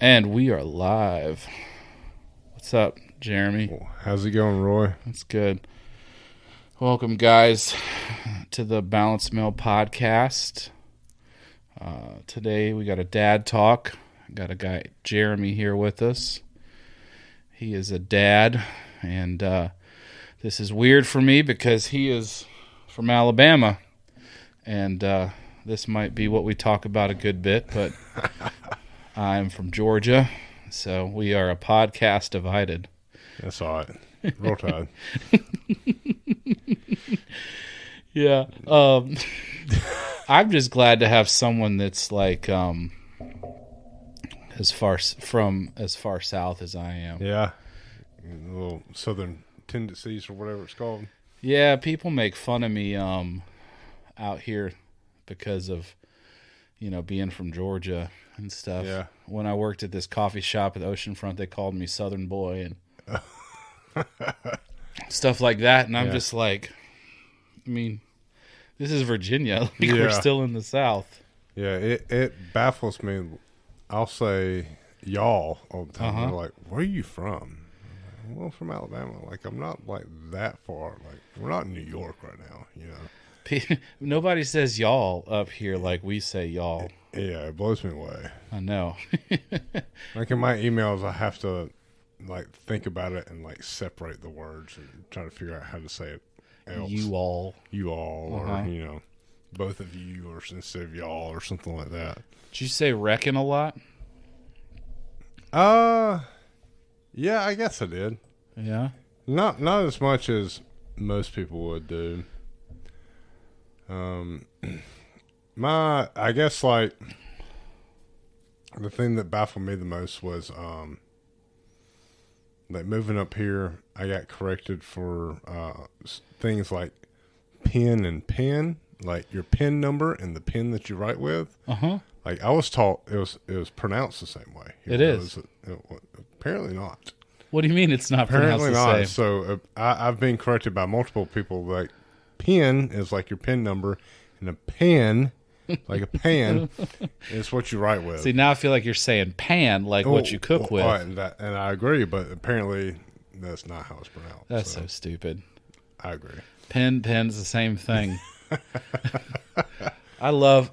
And we are live. What's up, Jeremy? How's it going, Roy? That's good. Welcome, guys, to the Balanced Meal podcast. Today we got a dad talk. Got a guy, Jeremy, here with us. He is a dad, and this is weird for me because he is from Alabama, and this might be what we talk about a good bit, but I'm from Georgia, so we are a podcast divided. That's all right. Roll Tide. Yeah. I'm just glad to have someone that's like as far south as I am. Yeah. A little southern tendencies or whatever it's called. Yeah, people make fun of me out here because of, being from Georgia and stuff. Yeah. When I worked at this coffee shop at the oceanfront, they called me Southern Boy and stuff like that. And I'm just like, this is Virginia. We're still in the South. Yeah, it baffles me. I'll say y'all all the time. They're like, where are you from? Well, from Alabama. Like, I'm not like that far. Like, we're not in New York right now, Nobody says y'all up here like we say y'all. Yeah, it blows me away. I know. Like in my emails, I have to like think about it and like separate the words and try to figure out how to say it else. You all, or both of you, or instead of y'all, or something like that. Did you say reckon a lot? Yeah, I guess I did. Yeah, not as much as most people would do. I guess like the thing that baffled me the most was like moving up here, I got corrected for things like pen and pen, like your pen number and the pen that you write with. Like I was taught it was pronounced the same way. It is. Apparently not. What do you mean it's not pronounced the same? So I've been corrected by multiple people. Like pen is like your pen number, and a pan, like a pan, is what you write with. See, now I feel like you're saying pan, like what you cook with. And I agree, but apparently that's not how it's pronounced. That's so stupid. I agree. Pen's the same thing. I love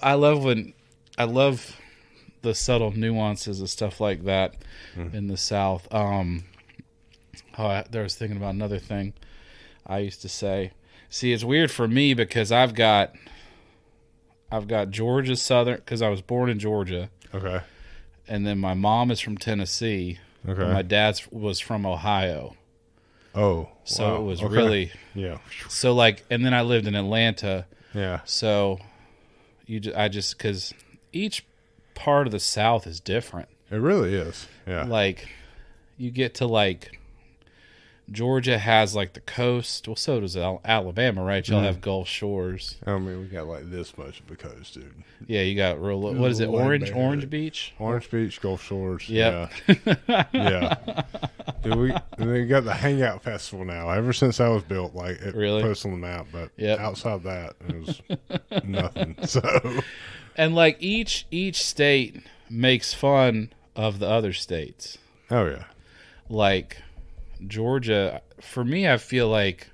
the subtle nuances of stuff like that in the South. I was thinking about another thing I used to say. See, it's weird for me because I've got Georgia Southern, because I was born in Georgia. Okay. And then my mom is from Tennessee. Okay. And my dad was from Ohio. Oh. So wow. it was okay. really. Yeah. So like, and then I lived in Atlanta. Yeah. So because each part of the South is different. It really is. Yeah. Like, you get to like. Georgia has like the coast. Well, so does Alabama, right? Y'all have Gulf Shores. I mean, we got like this much of a coast, dude. Yeah, you got real. What is it? Orange Beach. Orange Beach, Gulf Shores. Yep. Yeah. Dude, we got the Hangout Festival now. Ever since that was built, like it posted on the map, but outside that, it was nothing. So, and like each state makes fun of the other states. Oh yeah. Like. Georgia, for me, I feel like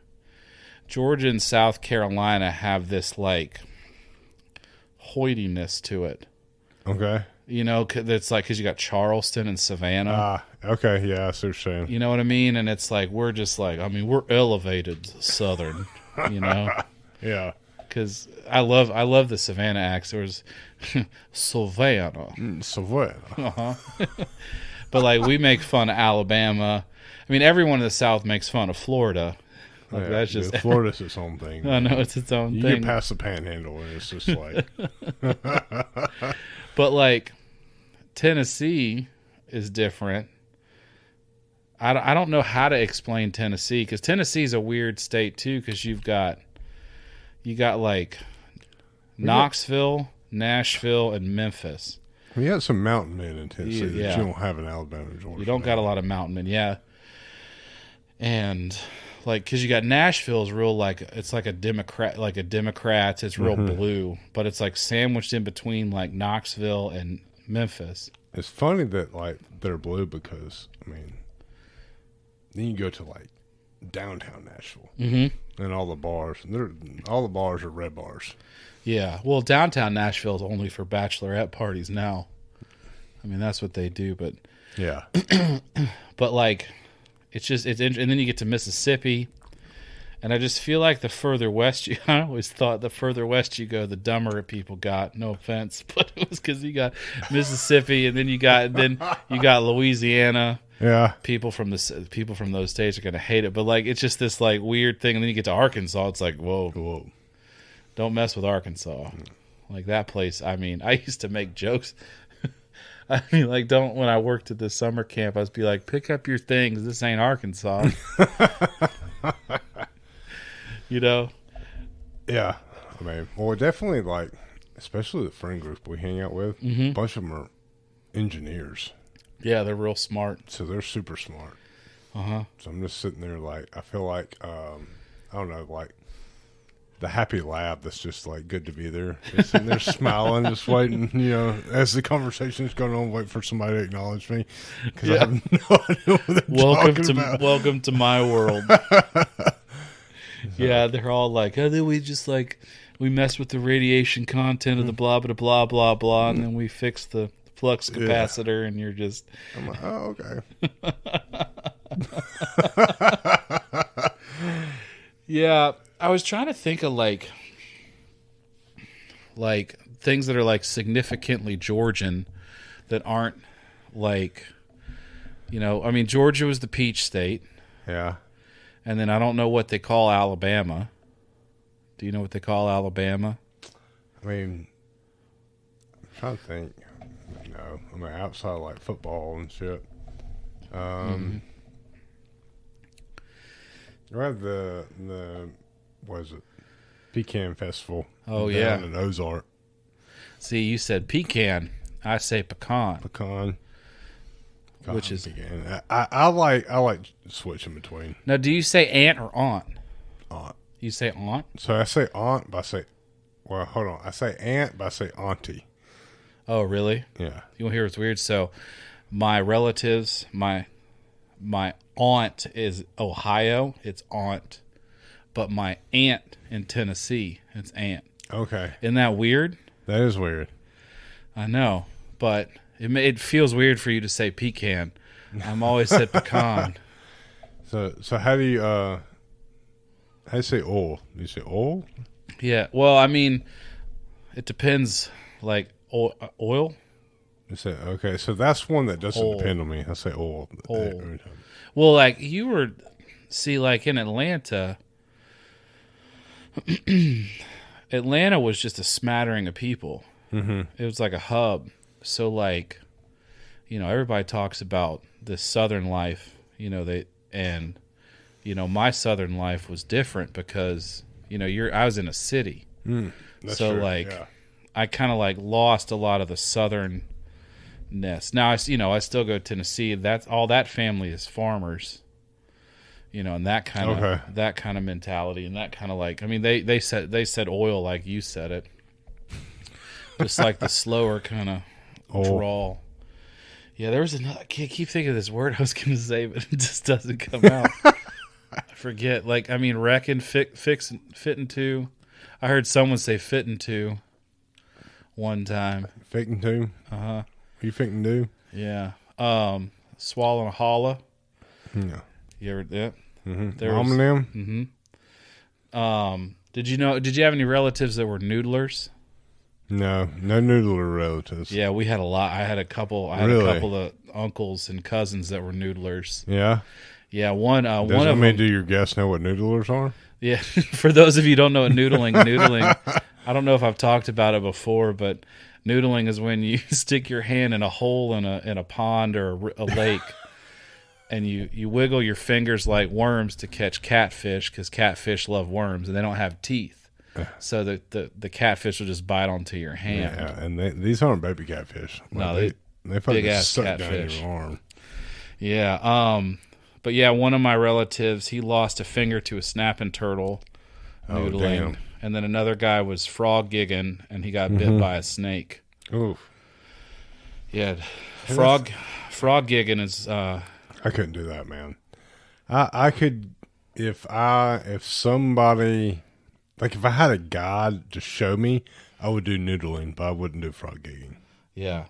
Georgia and South Carolina have this like hoidiness to it. Okay. It's like because you got Charleston and Savannah. Okay, yeah, I see what you're saying. You know what I mean? And it's like we're just like, we're elevated Southern, Yeah. Because I love the Savannah accent. There's Savannah. Savannah. But like we make fun of Alabama. Everyone in the South makes fun of Florida. Like that's just Florida's its own thing. I know it's its own thing. You get past the Panhandle, and it's just like. But like Tennessee is different. I don't know how to explain Tennessee because Tennessee is a weird state too because you got like Knoxville, Nashville, and Memphis. We got some mountain men in Tennessee that you don't have in Alabama and Georgia. You don't got a lot of mountain men, yeah. And like, because you got Nashville's real like it's like a Democrats. It's real blue, but it's like sandwiched in between like Knoxville and Memphis. It's funny that like they're blue because I mean, then you go to like downtown Nashville and all the bars. All the bars are red bars. Yeah. Well, downtown Nashville is only for bachelorette parties now. I mean, that's what they do. But Yeah. but like, it's and then you get to Mississippi. And I just feel like the further west I always thought the further west you go, the dumber people got. No offense, but it was because you got Mississippi, and then you got Louisiana. Yeah. People from those states are gonna hate it, but like it's just this like weird thing. And then you get to Arkansas, it's like whoa, don't mess with Arkansas. Like that place. I mean, I used to make jokes. I mean, like when I worked at the summer camp, I was be like, pick up your things. This ain't Arkansas. You know? Yeah. I mean, well, definitely, like, especially the friend group we hang out with, a bunch of them are engineers. Yeah, they're real smart. So they're super smart. So I'm just sitting there, like, I feel like, I don't know, like, the happy lab that's just, like, good to be there. Just sitting there smiling, just waiting, you know, as the conversation's going on, wait for somebody to acknowledge me. Because I have no idea what they're talking about. Welcome to my world. Yeah, they're all like, oh, then we just like, we mess with the radiation content of the blah, blah, blah, blah, blah, and then we fix the flux capacitor, and you're just... I'm like, oh, okay. Yeah, I was trying to think of like things that are like significantly Georgian that aren't like, you know, I mean, Georgia was the peach state. Yeah. And then I don't know what they call Alabama. Do you know what they call Alabama? I mean, I'm trying to think. No, I mean, outside of, like, football and shit. Right, the what is it? Pecan Festival. Oh, down in Ozark. See, you said pecan. I say pecan. Pecan. Which is pecan. I like switching between. Now, do you say aunt or aunt? Aunt. You say aunt? So I say aunt, but I say, well, hold on. I say aunt, but I say auntie. Oh, really? Yeah. You want to hear what's weird? So, my relatives, my aunt is Ohio. It's aunt, but my aunt in Tennessee, it's aunt. Okay. Isn't that weird? That is weird. I know, but it feels weird for you to say pecan. I'm always said pecan. So how do you say oil? Do you say oil? Yeah. Well, I mean, it depends. Like oil. You say okay. So that's one that doesn't depend on me. I say oil. Oil. Well, like you were, like in Atlanta. Atlanta was just a smattering of people. Mm-hmm. It was like a hub. So, like, you know, everybody talks about this Southern life. You know, my Southern life was different because, you know, I was in a city. That's so, true. like, yeah. I kind of like lost a lot of the Southernness. Now, I still go to Tennessee. That's all that family is farmers. You know, and that kind of mentality, and that kind of like, I mean, they said oil like you said it, just like the slower kind of drawl. Yeah, there was another. I can't keep thinking of this word I was going to say, but it just doesn't come out. I forget. Like, I mean, reckon, fitting to. I heard someone say fitting to one time. Fitting to. You fitting to? Yeah. Swallowing a holla. Yeah. You ever? Yeah. Mm-hmm. Mom and them. Mm-hmm. Did you have any relatives that were noodlers? No noodler relatives. Yeah, we had a lot. I had a couple of uncles and cousins that were noodlers. Yeah. Yeah, one of them. Does me do your guess know what noodlers are? Yeah. For those of you who don't know what noodling, I don't know if I've talked about it before, but noodling is when you stick your hand in a hole in a pond or a lake. And you wiggle your fingers like worms to catch catfish because catfish love worms and they don't have teeth. So the catfish will just bite onto your hand. Yeah, and these aren't baby catfish. No, they fucking big ass suck catfish. down your arm. Yeah. But yeah, one of my relatives, he lost a finger to a snapping turtle noodling. Damn. And then another guy was frog gigging and he got bit by a snake. Oof. Yeah. Frog gigging is. I couldn't do that, man. I could if somebody, like, if I had a guide to show me, I would do noodling, but I wouldn't do frog gigging. Yeah.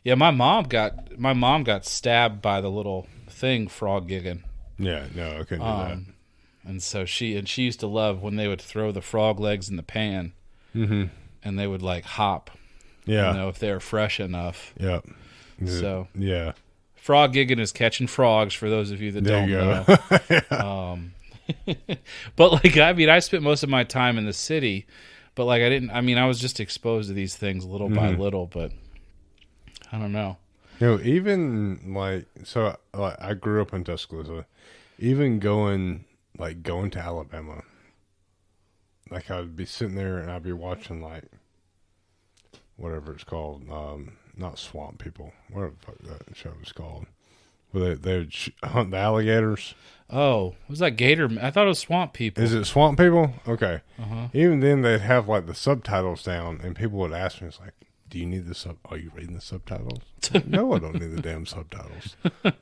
Yeah, my mom got stabbed by the little thing frog gigging. Yeah, no, I couldn't do that. And so she used to love when they would throw the frog legs in the pan, and they would like hop. Yeah, if they were fresh enough. Yep. So yeah, frog gigging is catching frogs for those of you that don't know. But like, I mean, I spent most of my time in the city, but like I was just exposed to these things little by little, but I don't know. Even like, so like, I grew up in Tuscaloosa. Even going to Alabama, like, I'd be sitting there and I'd be watching, like, whatever it's called, not Swamp People, whatever the fuck that show was called, where they would hunt the alligators. Oh, was that Gator? I thought it was Swamp People. Is it Swamp People? Okay. Even then, they'd have like the subtitles down, and people would ask me, "It's like, do you need the Are you reading the subtitles?" No, I don't need the damn subtitles.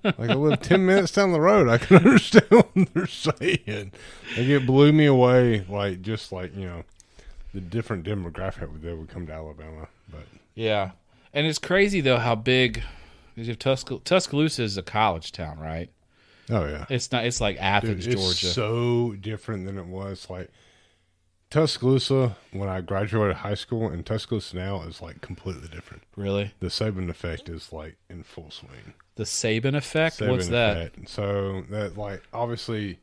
Like, I live 10 minutes down the road. I can understand what they're saying. Like, it blew me away. Like, just like, the different demographic that would come to Alabama. But yeah, and it's crazy though how big. Because Tuscaloosa is a college town, right? Oh yeah, it's not. It's like Athens, Dude, it's Georgia. So different than it was. Like, Tuscaloosa when I graduated high school, and Tuscaloosa now is like completely different. Really? The Saban effect is like in full swing. The Saban effect? What's effect. that? So that, like, obviously,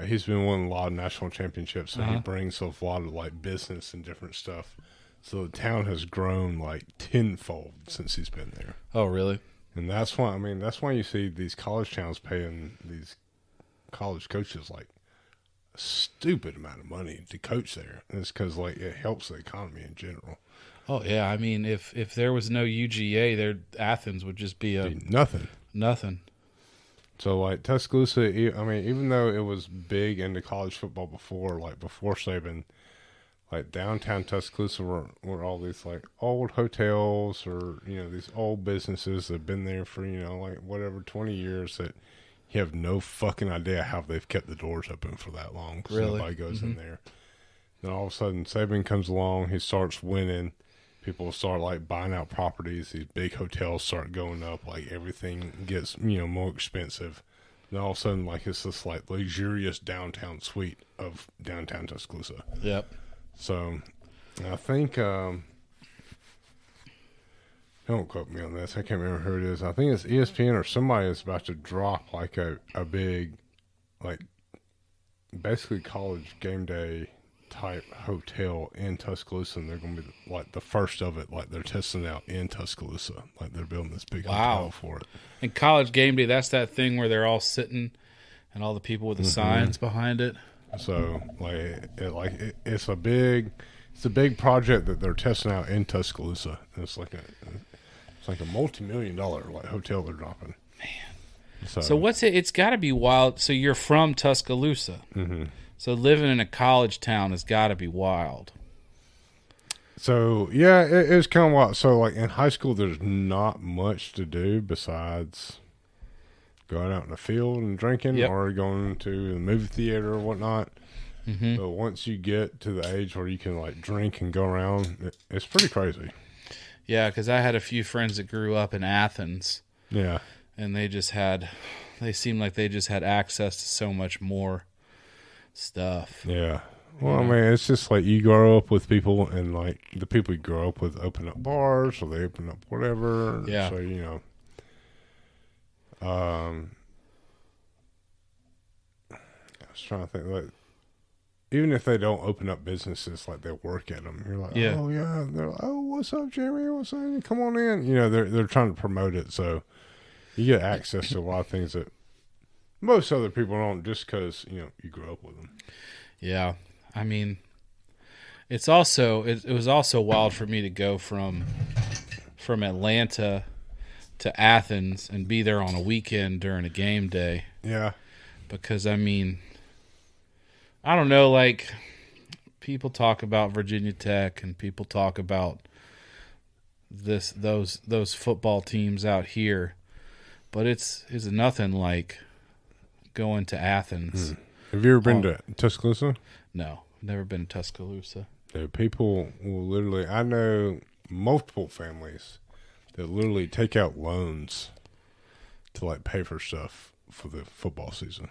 he's been winning a lot of national championships, so he brings a lot of like business and different stuff. So the town has grown like tenfold since he's been there. Oh, really? And that's why, that's why you see these college towns paying these college coaches like a stupid amount of money to coach there. And it's because, like, it helps the economy in general. Oh yeah, I mean, if there was no UGA, Athens would just be nothing. So, like, Tuscaloosa, even though it was big into college football before Saban, like, downtown Tuscaloosa were all these, like, old hotels or, these old businesses that have been there for, like, whatever, 20 years that you have no fucking idea how they've kept the doors open for that long. Really? Nobody goes in there. Then all of a sudden, Saban comes along, he starts winning. People start, like, buying out properties. These big hotels start going up. Like, everything gets, more expensive. Then all of a sudden, like, it's this, like, luxurious downtown suite of downtown Tuscaloosa. Yep. So, I think, don't quote me on this. I can't remember who it is. I think it's ESPN or somebody is about to drop, like, a big, like, basically college game day type hotel in Tuscaloosa, and they're going to be like the first of it. Like, they're testing it out in Tuscaloosa. Like, they're building this big hotel for it. And college game day, that's that thing where they're all sitting and all the people with the signs behind it. So, it's a big project that they're testing out in Tuscaloosa. And it's like a multi-million-dollar like hotel they're dropping. Man. So what's it? It's got to be wild. So you're from Tuscaloosa. Mm-hmm. So living in a college town has got to be wild. So, yeah, it's kind of wild. So, like, in high school, there's not much to do besides going out in the field and drinking or going to the movie theater or whatnot. Mm-hmm. But once you get to the age where you can, like, drink and go around, it's pretty crazy. Yeah, because I had a few friends that grew up in Athens. Yeah. And they seemed like they just had access to so much more stuff. Yeah. Well, it's just like you grow up with people, and like the people you grow up with open up bars or they open up whatever. Yeah. So, I was trying to think, like, even if they don't open up businesses, like, they work at them. You're like, oh yeah. They're like, oh, what's up, Jeremy? What's up? Come on in. They're trying to promote it, so you get access to a lot of things that most other people don't, just because you grew up with them. Yeah, I mean, it was also wild for me to go from Atlanta to Athens and be there on a weekend during a game day. Yeah, because I mean, I don't know, like, people talk about Virginia Tech and people talk about those football teams out here, but it's nothing like going to Athens. Have you ever been to Tuscaloosa? No, never been to Tuscaloosa. People will literally, I know multiple families that literally take out loans to like pay for stuff for the football season.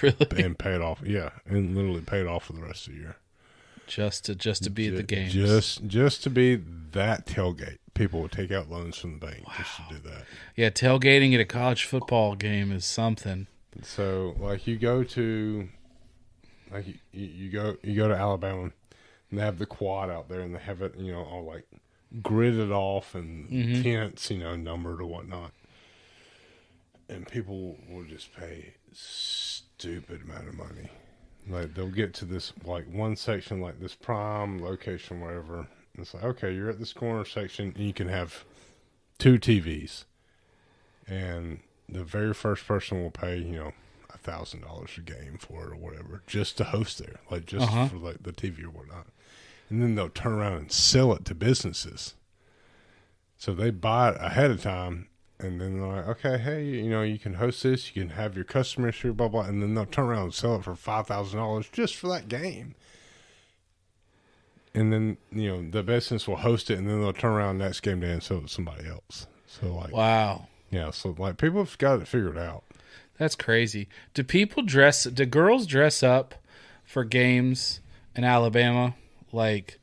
Really? And pay it off. Yeah, and literally pay it off for the rest of the year. Just to be at the games. Just to be that tailgate. People would take out loans from the bank just to do that. Yeah, tailgating at a college football game is something. So, like, you go to, like, you go to Alabama, and they have the quad out there, and they have it, all like gridded off and tents, numbered or whatnot. And people will just pay stupid amount of money. Like, they'll get to this, like, one section, like this prom location, whatever. And it's like, okay, you're at this corner section, and you can have 2 TVs. And the very first person will pay, $1,000 a game for it or whatever, just to host there, like, just for, like, the TV or whatnot. And then they'll turn around and sell it to businesses. So they buy it ahead of time. And then they're like, okay, hey, you can host this. You can have your customers here, blah, blah. And then they'll turn around and sell it for $5,000 just for that game. And then, the business will host it, and then they'll turn around next game day and sell it to somebody else. So, like, wow. Yeah, so, like, people have got it figured out. That's crazy. Do girls dress up for games in Alabama? Like,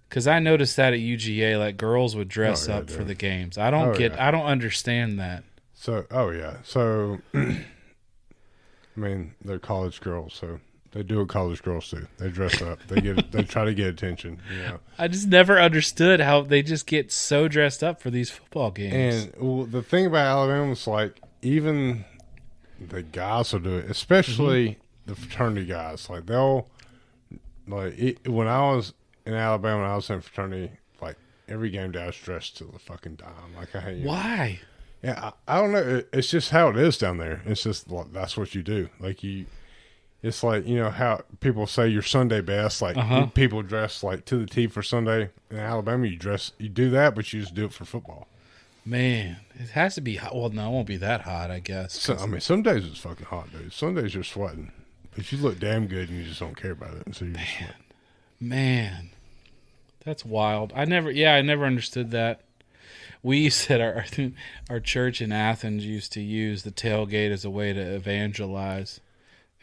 because I noticed that at UGA, like, girls would dress up for the games. I don't understand that. So, So, I mean, they're college girls, so they do what college girls do. They dress up. They try to get attention. I just never understood how they just get so dressed up for these football games. And the thing about Alabama is, like, even the guys will do it, especially the fraternity guys. Like, they'll, like, when I was in Alabama, I was in fraternity, like, every game day I was dressed to the fucking dime. Like, why? Yeah, I don't know. It's just how it is down there. It's just, like, that's what you do. Like, it's like, how people say your Sunday best. Like, people dress, like, to the T for Sunday. In Alabama, you do that, but you just do it for football. Man, it has to be hot. Well, no, it won't be that hot, I guess. So, I mean, some days it's fucking hot, dude. Some days you're sweating. But you look damn good and you just don't care about it. So you're just sweating. Man, that's wild. I never understood that. We used to, our church in Athens used to use the tailgate as a way to evangelize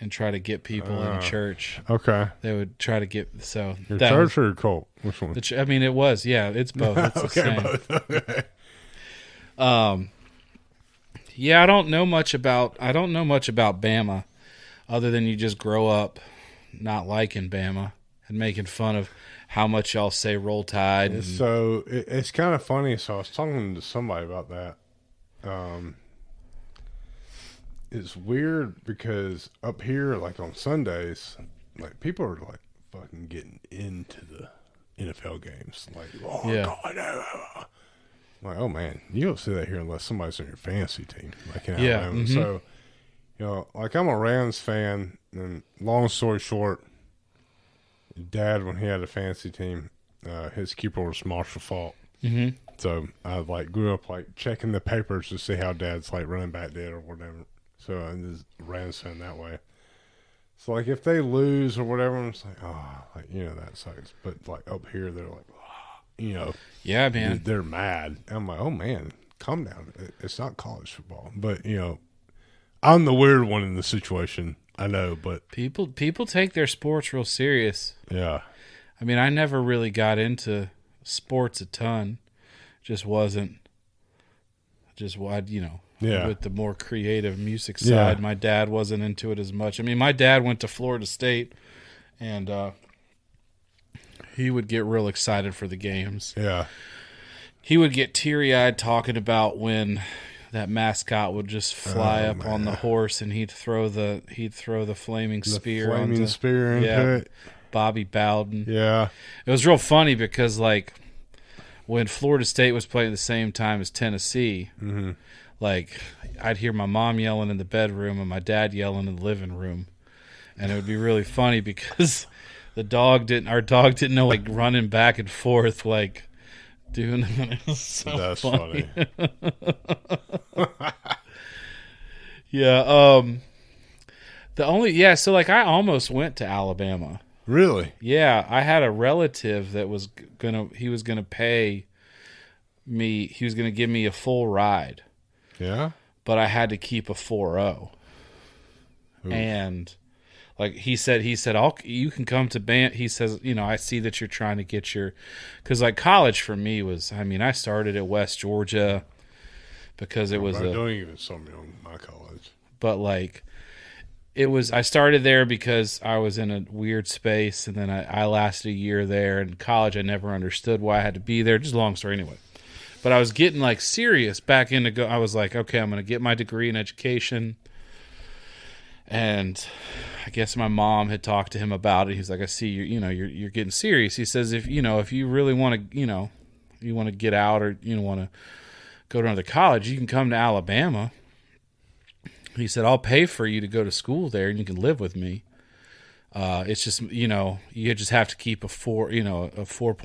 and try to get people in church. Okay. They would try to get, so. Your church or your cult? Which one? I mean, it was, it's both. It's okay, the same. both. Okay. Yeah, I don't know much about Bama other than you just grow up not liking Bama and making fun of how much y'all say Roll Tide. So it's kind of funny. So I was talking to somebody about that. It's weird because up here, like on Sundays, like people are like fucking getting into the NFL games. Like, oh God, like, oh man, you don't see that here unless somebody's on your fantasy team, like in Alabama. So, like I'm a Rams fan, and long story short, Dad, when he had a fantasy team, his keeper was Marshall Faulk. Mm-hmm. So I like grew up like checking the papers to see how Dad's like running back did or whatever. So I'm just Rams fan that way. So like if they lose or whatever, I'm just like, that sucks. But like up here, they're like, yeah, man, they're mad. And I'm like, oh man, calm down. It's not college football, but I'm the weird one in the situation. I know, but people take their sports real serious. Yeah. I mean, I never really got into sports a ton. Just wasn't. With the more creative music side, my dad wasn't into it as much. I mean, my dad went to Florida State, and he would get real excited for the games. Yeah. He would get teary-eyed talking about when that mascot would just fly up on the horse, and he'd throw the flaming spear into it. Bobby Bowden. Yeah. It was real funny because like when Florida State was playing at the same time as Tennessee, like I'd hear my mom yelling in the bedroom and my dad yelling in the living room, and it would be really funny because our dog didn't know like running back and forth like doing them. It was so That's funny. funny. Yeah. So like I almost went to Alabama. Really? Yeah, I had a relative that was he was gonna pay me. He was gonna give me a full ride. Yeah. But I had to keep a 4.0. Oof. And like you can come to band. He says, I see that you're trying to get because like college for me was, I started at West Georgia because it was don't even sum me on my college. But like I started there because I was in a weird space, and then I lasted a year there. In college, I never understood why I had to be there. Just a long story anyway. But I was getting like serious back into I was like, okay, I'm going to get my degree in education. And I guess my mom had talked to him about it. He's like, I see you're getting serious. He says, if you really want to, you want to get out or want to go to another college, you can come to Alabama. He said, I'll pay for you to go to school there and you can live with me. It's just, you just have to keep a 4.0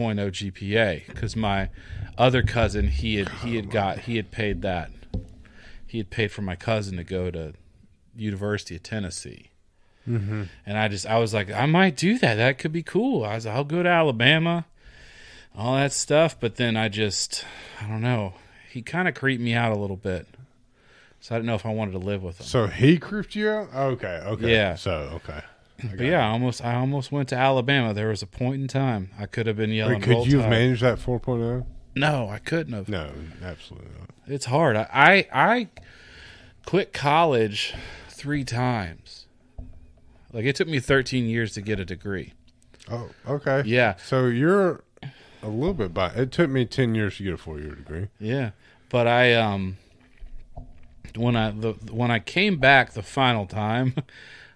GPA, because my other cousin, he had paid that. He had paid for my cousin to go to University of Tennessee. Mm-hmm. And I was like, I might do that. That could be cool. I was like, I'll go to Alabama, all that stuff. But then I don't know. He kind of creeped me out a little bit. So I didn't know if I wanted to live with him. So he creeped you out? Okay. Yeah. So, okay. But yeah, I almost went to Alabama. There was a point in time I could have been yelling. Could you have managed that 4.0? No, I couldn't have. No, absolutely not. It's hard. I quit college 3 times. Like, it took me 13 years to get a degree. Oh, okay. Yeah. So you're a little bit by. It took me 10 years to get a 4-year degree. Yeah, but when I came back the final time,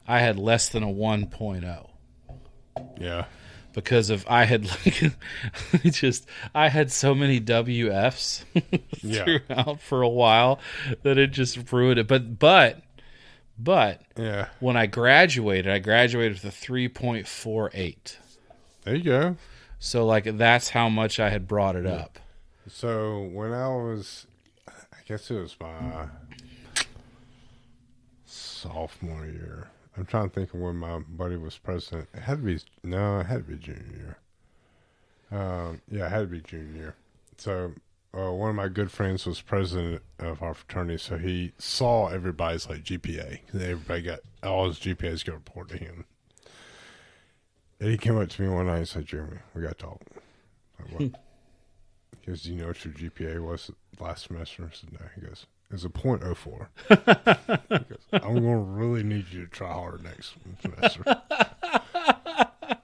I had less than a 1.0. Yeah. Because I had so many WFs throughout for a while that it just ruined it. But yeah, when I graduated with a 3.48. There you go. So like that's how much I had brought it up. So when I guess it was my sophomore year. I'm trying to think of when my buddy was president. It had to be junior year. Yeah, it had to be junior year. So one of my good friends was president of our fraternity, so he saw everybody's like GPA. Everybody got all his GPAs got reported to him. And he came up to me one night and said, "Jeremy, we got to talk." Like, what? He goes, "Do you know what your GPA was last semester?" I said, "No." He goes, "It's a .04." He goes, "I'm going to really need you to try harder next semester."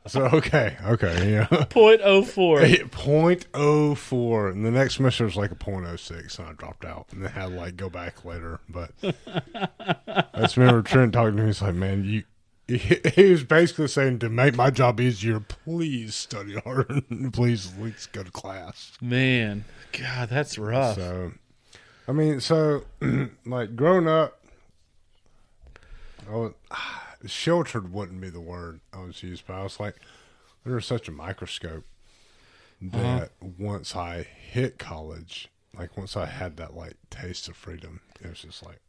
So, okay, yeah. .04. .04. And the next semester was like a .06, and I dropped out. And then had to, like, go back later. But I just remember Trent talking to me. He's like, "Man, he was basically saying, to make my job easier, please study harder. Please at least go to class." Man, God, that's rough. So, I mean, like, growing up, sheltered wouldn't be the word I was used, but I was like, under such a microscope that once I hit college, like, once I had that, like, taste of freedom, it was just like,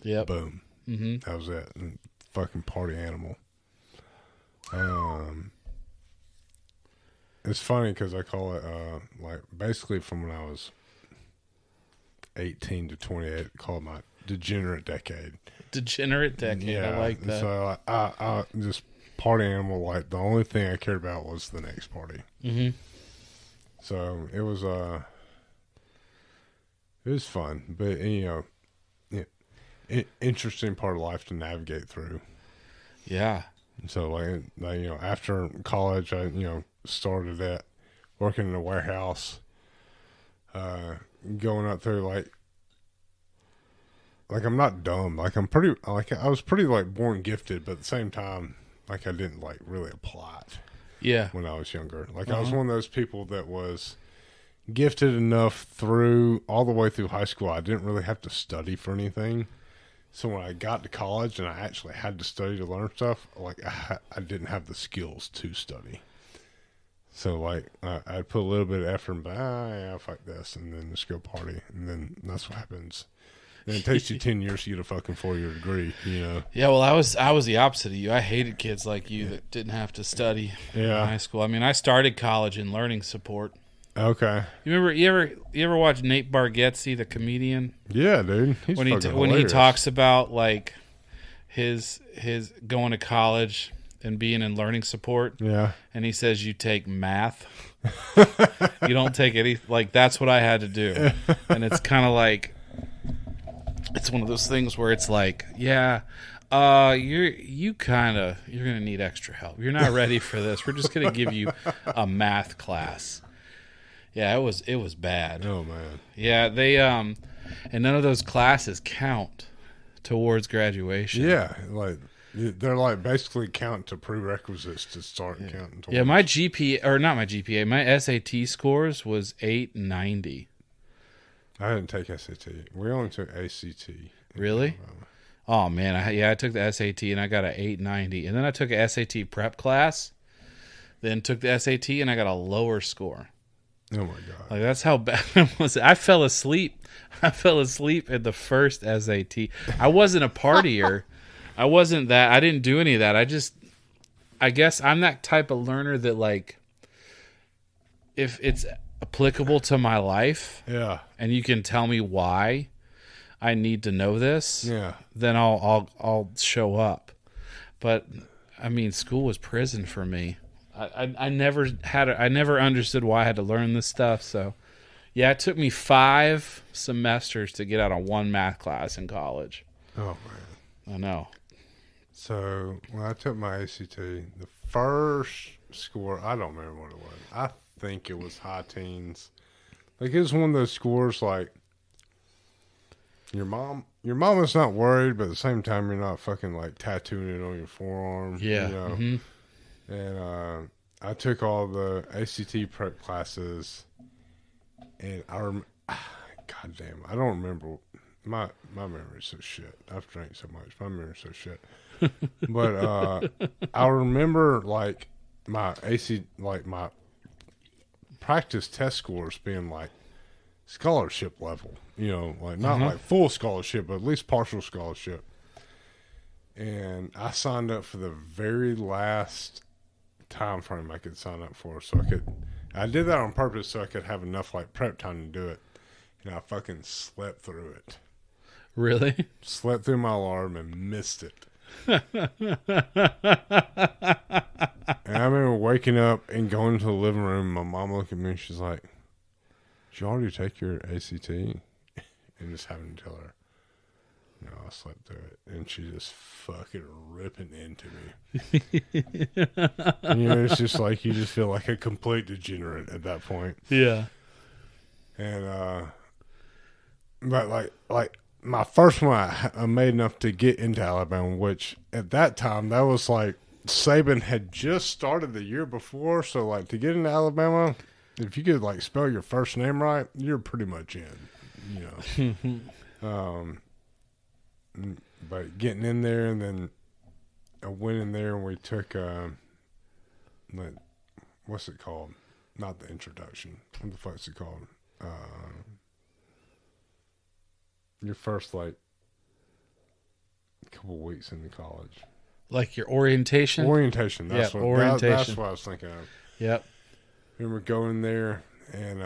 yep. Boom. Mm-hmm. That was it. And fucking party animal. It's funny because I call it, like, basically from when I was 18 to 28, I call it my degenerate decade. Degenerate decade. Yeah, I like that. So I just party animal. Like, the only thing I cared about was the next party. Mm-hmm. So it was fun, but interesting part of life to navigate through. Yeah. So like after college, I started at working in a warehouse, going up through like I'm not dumb. Like I'm pretty, like I was pretty like born gifted, but at the same time, like I didn't like really apply it. Yeah. When I was younger, like I was one of those people that was gifted enough through all the way through high school. I didn't really have to study for anything. So when I got to college and I actually had to study to learn stuff, like I didn't have the skills to study. So like I'd put a little bit of effort and yeah, fuck this, and then just go party, and then that's what happens. Then it takes you 10 years to get a fucking 4-year degree, you know. Yeah, well, I was the opposite of you. I hated kids like you that didn't have to study in high school. I mean, I started college in learning support. Okay. You ever watch Nate Bargatze, the comedian? Yeah, dude. He's when he talks about like his going to college and being in learning support. Yeah. And he says you take math. You don't take any, like, that's what I had to do. And it's kind of like, it's one of those things where it's like, yeah, you're gonna need extra help. You're not ready for this. We're just gonna give you a math class. Yeah, it was bad. Oh man. Yeah, they and none of those classes count towards graduation. Yeah, like they're like basically count to prerequisites to start counting towards. Yeah, my GPA, or not my GPA, my SAT scores was 890. I didn't take SAT. We only took ACT. Really? Oh man, I took the SAT and I got an 890, and then I took a SAT prep class, then took the SAT and I got a lower score. Oh my god! Like that's how bad it was. I fell asleep in the first SAT. I wasn't a partier. I wasn't that. I didn't do any of that. I guess I'm that type of learner that, like, if it's applicable to my life, yeah, and you can tell me why I need to know this, yeah, then I'll show up. But I mean, school was prison for me. I never understood why I had to learn this stuff. So yeah, it took me 5 semesters to get out of one math class in college. Oh man, I know. So when I took my ACT, the first score, I don't remember what it was. I think it was high teens. Like, it was one of those scores like your mom is not worried, but at the same time you're not fucking like tattooing it on your forearm. Yeah. You know? Mm-hmm. And I took all the ACT prep classes, and God damn, I don't remember. My memory's so shit. I've drank so much. My memory's so shit. But I remember like my my practice test scores being like scholarship level. You know, like not like full scholarship, but at least partial scholarship. And I signed up for the very last time frame I could sign up for, so I did that on purpose so I could have enough like prep time to do it. And I fucking slept through it. Really? Slept through my alarm and missed it. And I remember waking up and going to the living room. My mom looked at me and she's like, "Did you already take your ACT?" And just having to tell her, "No, I slept through it." And she just fucking ripping into me. You know, it's just like you just feel like a complete degenerate at that point. Yeah. And but like my first one I made enough to get into Alabama, which at that time that was like Saban had just started the year before, so like to get into Alabama, if you could like spell your first name right, you're pretty much in, you know. But getting in there, and then I went in there and we took like, what's it called? Not the introduction. What the fuck's it called? Your first like couple weeks in the college, like your orientation. Orientation. That's what. Orientation. That's what I was thinking of. Yep. I remember going there, and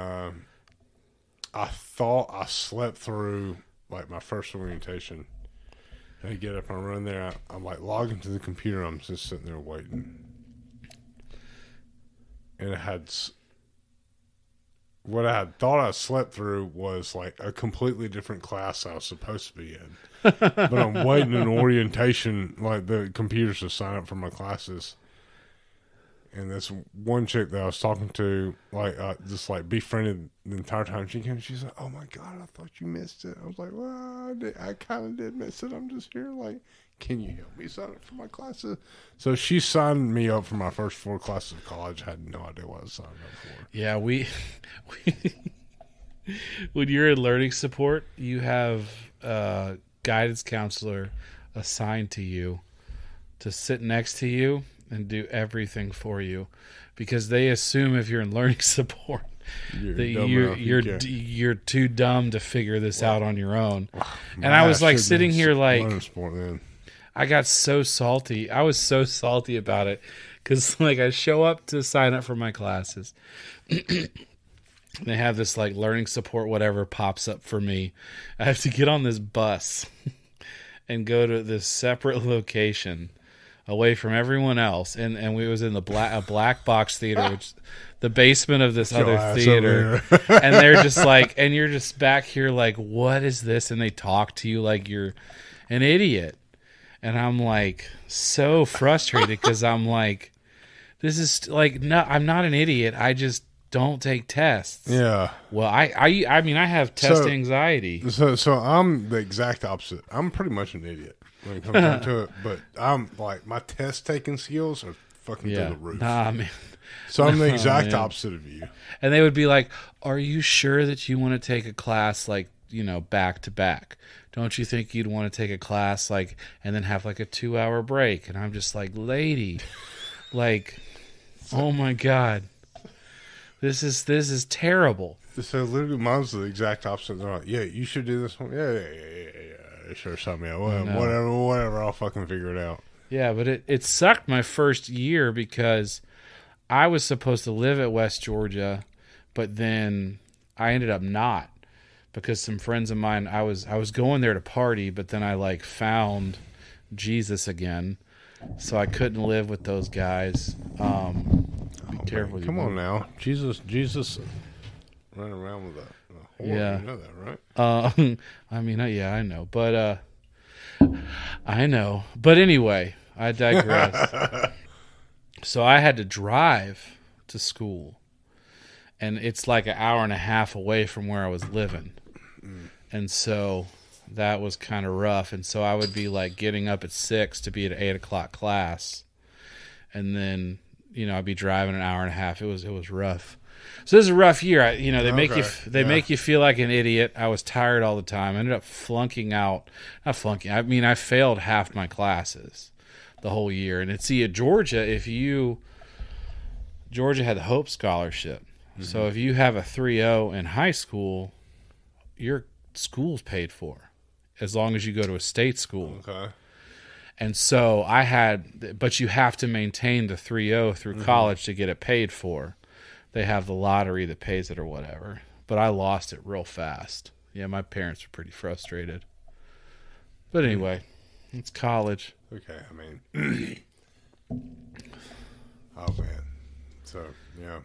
I thought I slept through like my first orientation. I get up and I run there. I'm like logging to the computer. I'm just sitting there waiting, and it had. What I had thought I slept through was like a completely different class I was supposed to be in. But I'm waiting in orientation, like the computers to sign up for my classes. And this one chick that I was talking to, like, just like befriended the entire time. She came, she's like, "Oh my God, I thought you missed it." I was like, "Well, I kind of did miss it. I'm just here. Like, can you help me sign up for my classes?" So she signed me up for my first 4 classes of college. I had no idea what I was signing up for. Yeah, we when you're in learning support, you have a guidance counselor assigned to you to sit next to you and do everything for you. because they assume if you're in learning support that you're too dumb to figure this out on your own. And I was like sitting here like, I got so salty. I was so salty about it because like I show up to sign up for my classes. They have this like learning support whatever pops up for me. I have to get on this bus and go to this separate location away from everyone else, and we was in the black box theater, which the basement of this other theater, and they're just like, and you're just back here like, what is this? And they talk to you like you're an idiot, and I'm like so frustrated because I'm like, this is like, no, I'm not an idiot. I just don't take tests. Yeah. Well, I mean, I have test anxiety. So I'm the exact opposite. I'm pretty much an idiot when it comes down to it, but I'm like, my test taking skills are fucking through the roof. Nah, man. So I'm the exact opposite of you. And they would be like, "Are you sure that you want to take a class like, back to back? Don't you think you'd want to take a class like and then have like a 2-hour break?" And I'm just like, "Lady, like, oh my God. This is terrible." So literally, mine's the exact opposite. They're like, "Yeah, you should do this one." Yeah. Sure, something out. Whatever. I'll fucking figure it out. Yeah, but it sucked my first year because I was supposed to live at West Georgia, but then I ended up not because some friends of mine. I was going there to party, but then I like found Jesus again, so I couldn't live with those guys. Be careful. Come on now, Jesus running around with a whore. Yeah. You know that, right? I mean, yeah, I know, but I know. But anyway, I digress. So I had to drive to school, and it's like an hour and a half away from where I was living, and so that was kind of rough. And so I would be like getting up at 6 to be at 8 o'clock class, and then I'd be driving an hour and a half. It was rough. So this is a rough year. They make you feel like an idiot. I was tired all the time. I ended up flunking out. Not flunking. I mean, I failed half my classes the whole year. And at Georgia, Georgia had the Hope Scholarship. Mm-hmm. So if you have a 3.0 in high school, your school's paid for, as long as you go to a state school. Okay. And so but you have to maintain the 3.0 through college to get it paid for. They have the lottery that pays it or whatever. But I lost it real fast. Yeah, my parents were pretty frustrated. But anyway, it's college. Okay, I mean, oh man. So, yeah.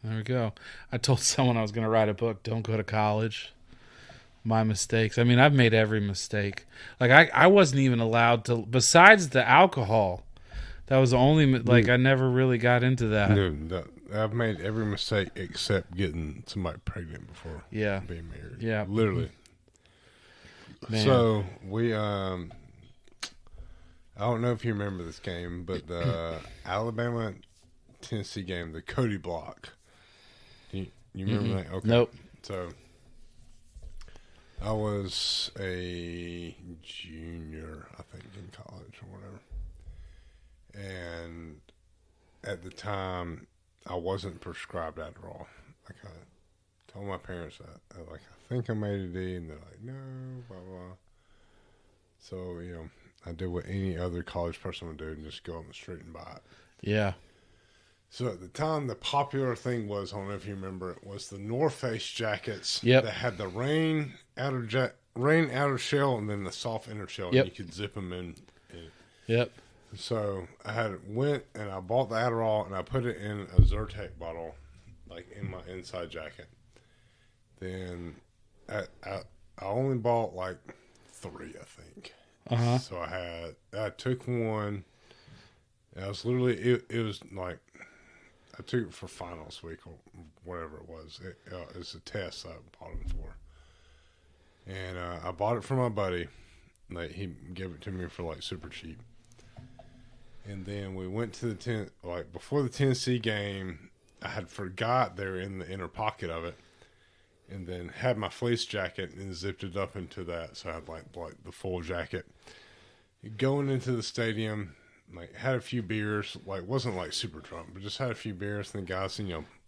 There we go. I told someone I was going to write a book, Don't Go to College. My mistakes. I mean, I've made every mistake. Like, I wasn't even allowed to, besides the alcohol, that was the only, like, I never really got into that. Dude, I've made every mistake except getting somebody pregnant before being married. Yeah. Literally. Man. So, we, I don't know if you remember this game, but the Alabama-Tennessee game, the Cody block. You remember that? Okay. Nope. So, I was a junior, I think, in college or whatever. And at the time, I wasn't prescribed Adderall. Like, I told my parents that. I think I'm ADD, and they're like, no, blah, blah. So, I did what any other college person would do and just go on the street and buy it. Yeah. So at the time, the popular thing was, I don't know if you remember it, was the North Face jackets that had the rain outer shell and then the soft inner shell, and you could zip them in. Yep. So I went and I bought the Adderall and I put it in a Zyrtec bottle, like in my inside jacket. Then I only bought like 3, I think. Uh-huh. So I took one. I was literally, it was like, I took it for finals week or whatever it was. It's a test I bought them for. And I bought it for my buddy. Like, he gave it to me for like super cheap. And then we went to before the Tennessee game, I had forgot they were in the inner pocket of it. And then had my fleece jacket and zipped it up into that. So I had like the full jacket. Going into the stadium, like had a few beers, like wasn't like super drunk, but just had a few beers. And the guys,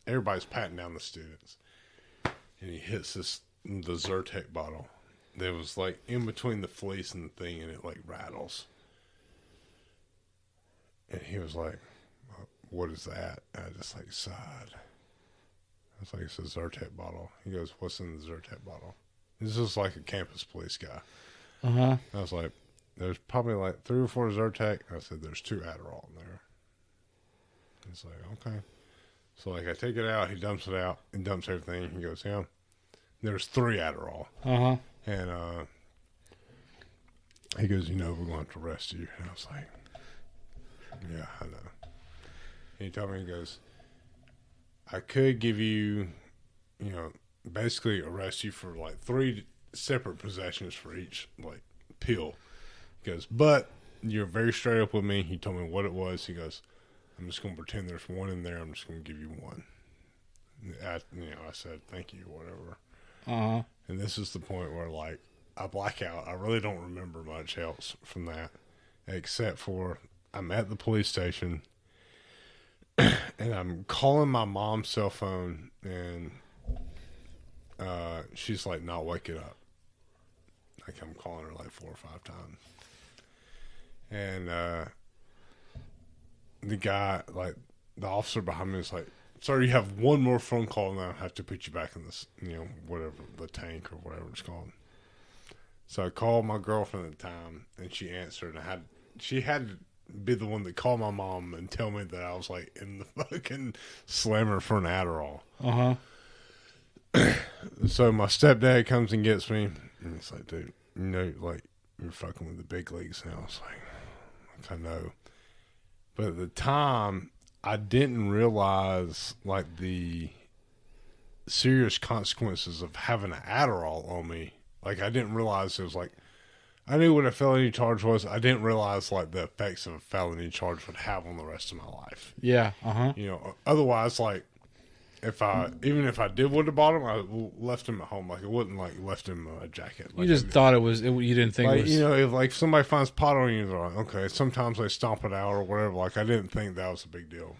everybody's patting down the students, and he hits the Zyrtec bottle that was like in between the fleece and the thing, and it like rattles. And he was like, "What is that?" And I just like sighed. I was like, "It's a Zyrtec bottle." He goes, "What's in the Zyrtec bottle?" This is like a campus police guy. I was like, "There's probably like 3 or 4 Zyrtec." I said, "There's 2 Adderall in there." He's like, "Okay." So like I take it out, he dumps it out, and dumps everything. He goes, "Yeah, there's 3 Adderall." And he goes, "We're going to have to arrest you." And I was like, "Yeah, I know." And he told me, he goes, "I could give you, basically arrest you for like 3 separate possessions for each like pill." He goes, "But you're very straight up with me." He told me what it was. He goes, "I'm just going to pretend there's 1 in there. I'm just going to give you 1. I said, "Thank you," whatever. And this is the point where like I black out. I really don't remember much else from that, except for I'm at the police station and I'm calling my mom's cell phone, and she's like not waking up. Like I'm calling her like 4 or 5 times, and the guy, like the officer behind me, is like, "Sir, you have 1 more phone call, and I have to put you back in this, whatever, the tank or whatever it's called." So I called my girlfriend at the time, and she answered. And she had to be the one that called my mom and tell me that I was like in the fucking slammer for an Adderall. So my stepdad comes and gets me, and he's like, "Dude, like you're fucking with the big leagues now." I was like, "I know," but at the time I didn't realize like the serious consequences of having an Adderall on me. Like I didn't realize it was like, I knew what a felony charge was. I didn't realize like the effects of a felony charge would have on the rest of my life. Yeah. Otherwise, like even if I did would have bought him, I left him at home. Like it wouldn't like left him a jacket. Like, you just thought it was. You didn't think like, it was. if like somebody finds pot on you, they're like, okay. Sometimes they stomp it out or whatever. Like I didn't think that was a big deal.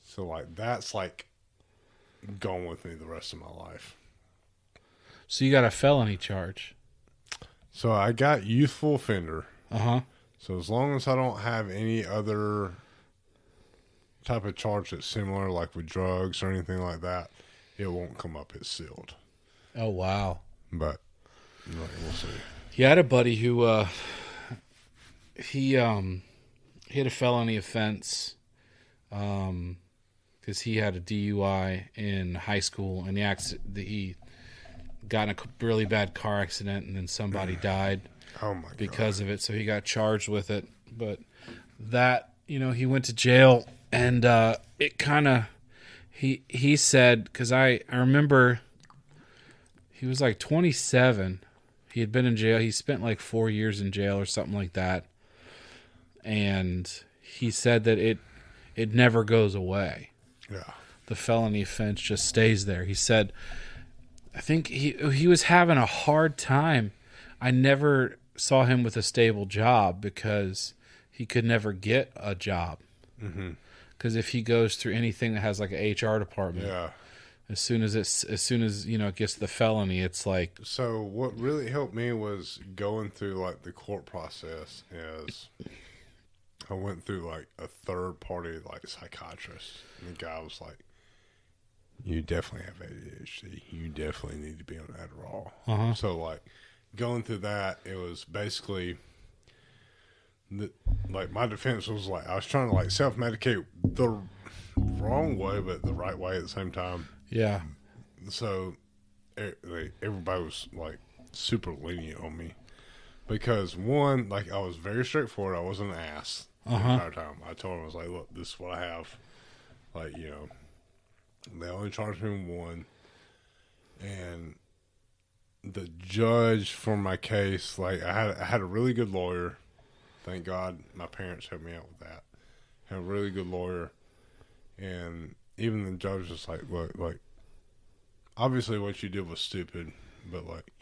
So like that's like gone with me the rest of my life. So you got a felony charge. So I got youthful offender. So as long as I don't have any other type of charge that's similar, like with drugs or anything like that, it won't come up. It's sealed. Oh, wow. But we'll see. He had a buddy who he had a felony offense because he had a DUI in high school, and he got in a really bad car accident, and then somebody died because of it. So he got charged with it. But that, he went to jail, and it kind of, he said, because I remember he was like 27. He had been in jail. He spent like 4 years in jail or something like that. And he said that it never goes away. Yeah. The felony offense just stays there. He said, I think he was having a hard time. I never saw him with a stable job because he could never get a job. Because if he goes through anything that has like an HR department, as soon as it gets the felony, it's like. So what really helped me was going through like the court process. Is I went through like a third party like psychiatrist, and the guy was like, "You definitely have ADHD. You definitely need to be on Adderall." So like going through that, it was basically like my defense was like I was trying to like self-medicate the wrong way, but the right way at the same time. Yeah. So everybody was like super lenient on me because one, like I was very straightforward. I wasn't an ass the entire time. I told him, I was like, "Look, this is what I have." Like, they only charged me 1, and the judge for my case, like I had a really good lawyer. Thank God my parents helped me out with that. I had a really good lawyer, and even the judge was like, "Look, like obviously what you did was stupid, but like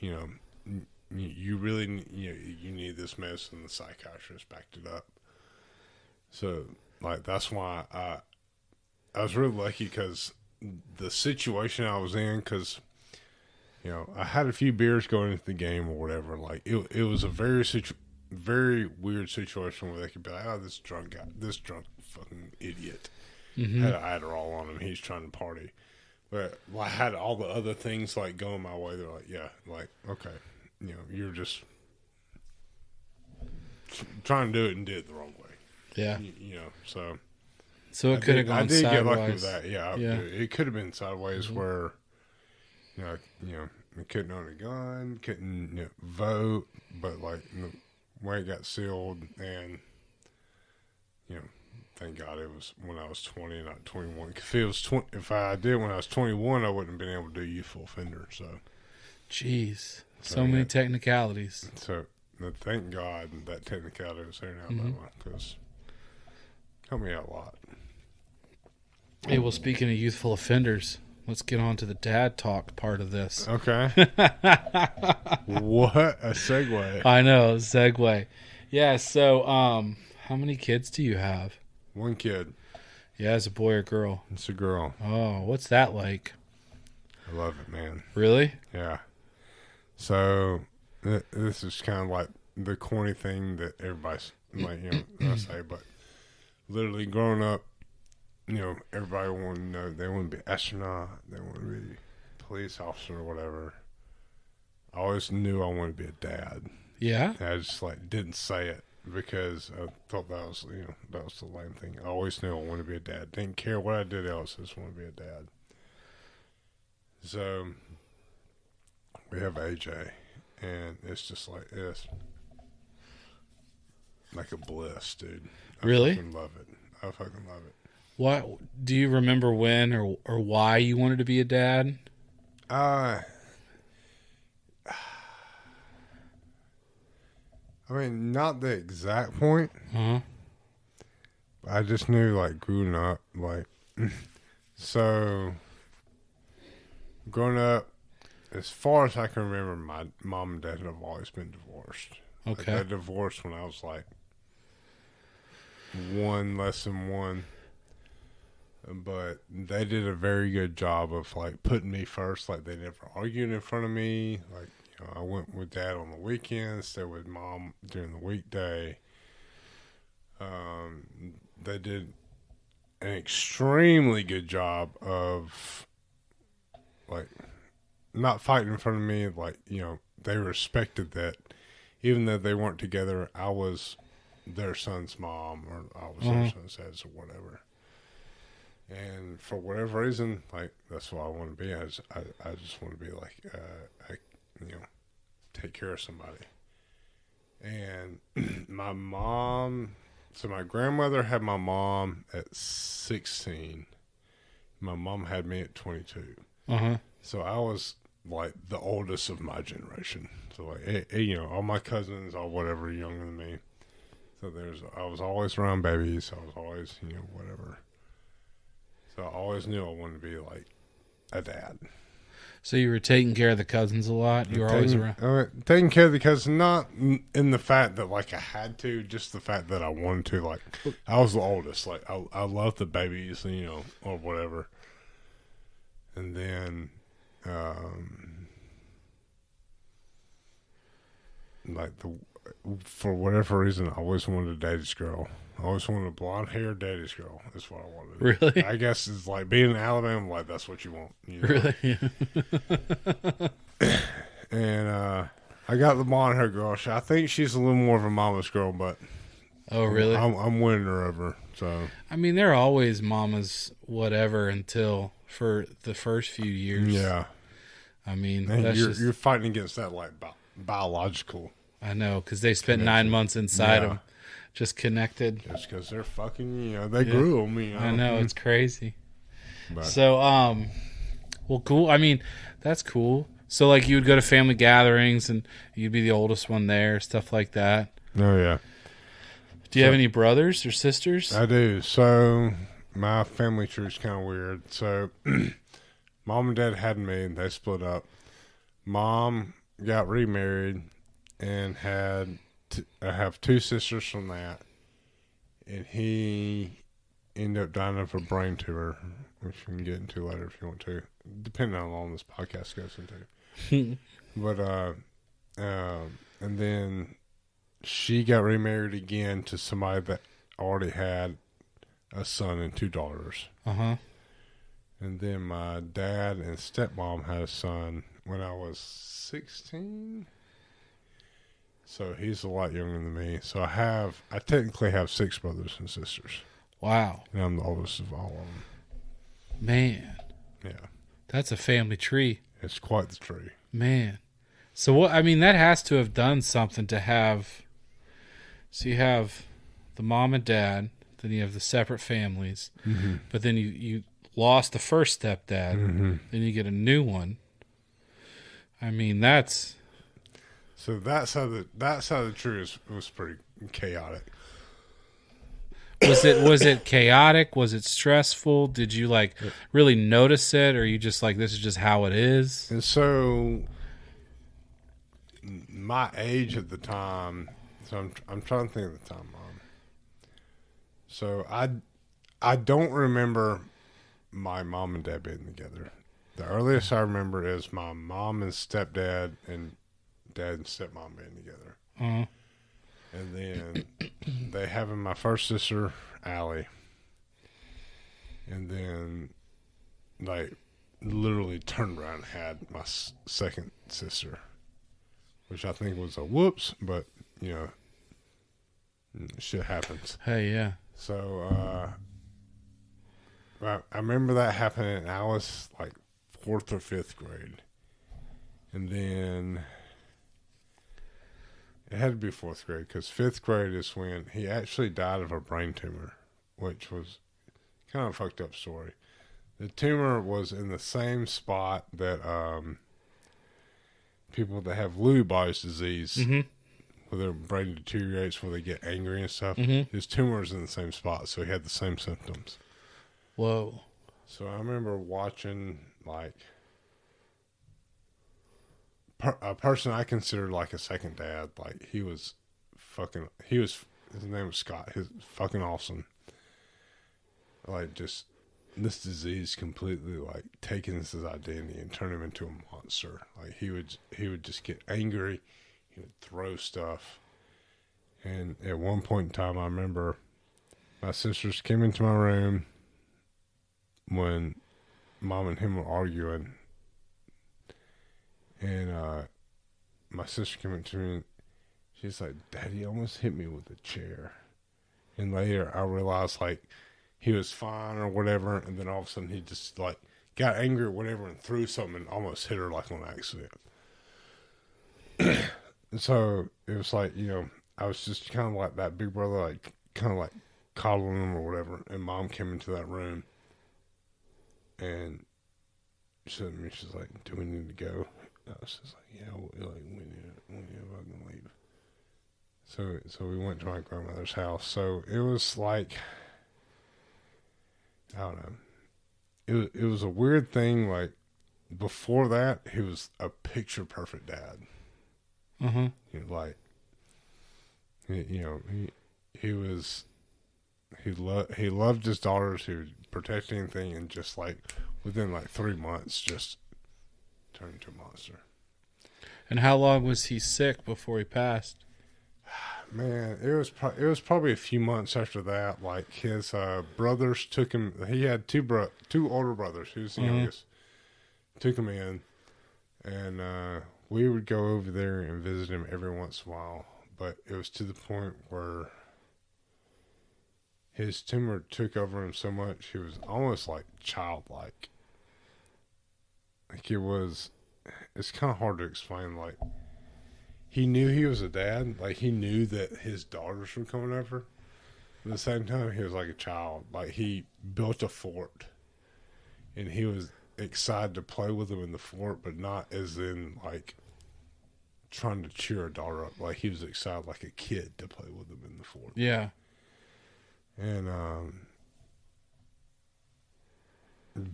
you really you need this medicine. The psychiatrist backed it up. So like that's why I was really lucky because the situation I was in, because I had a few beers going into the game or whatever. Like it was a very weird situation where they could be like, oh, this drunk fucking idiot had an Adderall on him. He's trying to party. But I had all the other things like going my way. They're like, yeah, like, okay, you're just trying to do it and did it the wrong way. Yeah. So it could have gone sideways. I did get lucky with that. Yeah. It could have been sideways where, I couldn't own a gun, couldn't vote, but like the way it got sealed, and thank God it was when I was 20, not 21. If I did when I was 21, I wouldn't have been able to do youthful offender. So, jeez, so many technicalities. So thank God that technicality was there in Alabama because helped me out a lot. Hey, well, speaking of youthful offenders, let's get on to the dad talk part of this. Okay. What a segue. I know, segue. Yeah, so how many kids do you have? One kid. Yeah, it's a boy or girl? It's a girl. Oh, what's that like? I love it, man. Really? Yeah. So this is kind of like the corny thing that everybody's like, I say, but literally growing up, everybody wanted to know they want to be an astronaut, they want to be a police officer or whatever. I always knew I wanted to be a dad. Yeah? And I just didn't say it because I thought that was that was the lame thing. I always knew I wanted to be a dad. Didn't care what I did else, I just wanted to be a dad. So we have AJ, and it's just it's like a bliss, dude. Really? I fucking love it. I fucking love it. What do you remember when or why you wanted to be a dad? I mean, not the exact point. I just knew, growing up, so growing up, as far as I can remember, my mom and dad have always been divorced. Okay. They divorced when I was less than one. But they did a very good job of putting me first. They never argued in front of me. I went with dad on the weekends, stayed with mom during the weekday. They did an extremely good job of not fighting in front of me. They respected that, even though they weren't together. I was their son's mom, or I was their son's dad, or whatever. And for whatever reason, that's what I want to be. I just want to be take care of somebody. And my mom, so my grandmother had my mom at 16. My mom had me at 22. So I was the oldest of my generation. So all my cousins, all whatever, younger than me. So I was always around babies. I was always, whatever. So I always knew I wanted to be a dad. So you were taking care of the cousins a lot? You were always around? Taking care of the cousins, not in the fact that I had to, just the fact that I wanted to. I was the oldest. I loved the babies, or whatever. And then, for whatever reason, I always wanted a daddy's girl. I always wanted a blonde-haired daddy's girl. That's what I wanted. Really? I guess it's being in Alabama, that's what you want. Really? And I got the blonde-haired girl. I think she's a little more of a mama's girl, but oh, really? I'm winning her over. So I mean, they're always mama's whatever until for the first few years. Yeah. I mean, you're fighting against that biological. I know, because they spent 9 months inside them. Just connected. Just because they're fucking, they grew them. I know, it's crazy. But. So, well, cool. I mean, that's cool. So, you would go to family gatherings and you'd be the oldest one there, stuff like that. Oh, yeah. Do you have any brothers or sisters? I do. So, my family tree is kind of weird. So, mom and dad had me, and they split up. Mom got remarried, and I have two sisters from that, and he ended up dying of a brain tumor, which we can get into later if you want to, depending on how long this podcast goes into. But and then she got remarried again to somebody that already had a son and two daughters. And then my dad and stepmom had a son when I was 16. So he's a lot younger than me. So I technically have 6 brothers and sisters. Wow. And I'm the oldest of all of them. Man. Yeah. That's a family tree. It's quite the tree. Man. So what, I mean, that has to have done something to have. So you have the mom and dad, then you have the separate families, but then you lost the first stepdad, then you get a new one. I mean, that's... So that's how the tree was pretty chaotic. Was it chaotic? Was it stressful? Did you like really notice it, or you just like, this is just how it is? And so my age at the time, so I'm trying to think of the time, Mom. So I don't remember my mom and dad being together. The earliest I remember is my mom and stepdad and dad and stepmom being together. And then they having my first sister, Allie. And then, like, literally turned around and had my second sister, which I think was a whoops, but, you know, shit happens. Hey, yeah. So, I remember that happening, and I was, like, 4th or 5th grade. And then... It had to be 4th grade because 5th grade is when he actually died of a brain tumor, which was kind of a fucked up story. The tumor was in the same spot that people that have Lewy bodies disease, where their brain deteriorates, where they get angry and stuff. His tumor was in the same spot, so he had the same symptoms. Whoa. So I remember watching, like, a person I considered like a second dad. Like, his name was Scott. He's fucking awesome. Like, just this disease completely, like, taking his identity and turn him into a monster. Like, he would just get angry. He would throw stuff. And at one point in time, I remember my sisters came into my room when Mom and him were arguing. And my sister came up to me and she's like, Daddy almost hit me with a chair. And later I realized, like, he was fine or whatever, and then all of a sudden he just, like, got angry or whatever and threw something and almost hit her, like, on accident. And so it was like, you know, I was just kind of like that big brother, like, kind of like coddling him or whatever. And Mom came into that room and she said to me, she's like, do we need to go? I was just like, yeah, we need to fucking leave. So we went to my grandmother's house. So it was like, I don't know. It was a weird thing. Like, before that, he was a picture perfect dad. You know, like, he loved his daughters. He would protect anything, and just like within like 3 months, just turned into a monster. And how long was he sick before he passed? Man, it was probably a few months after that. Like, his brothers took him. He had two older brothers. He was the youngest. Took him in, and we would go over there and visit him every once in a while. But it was to the point where his tumor took over him so much, he was almost like childlike. Like, it's kind of hard to explain. Like, he knew he was a dad. Like, he knew that his daughters were coming over. But at the same time, he was like a child. Like, he built a fort, and he was excited to play with them in the fort, but not as in, like, trying to cheer a daughter up. Like, he was excited like a kid to play with them in the fort. Yeah. And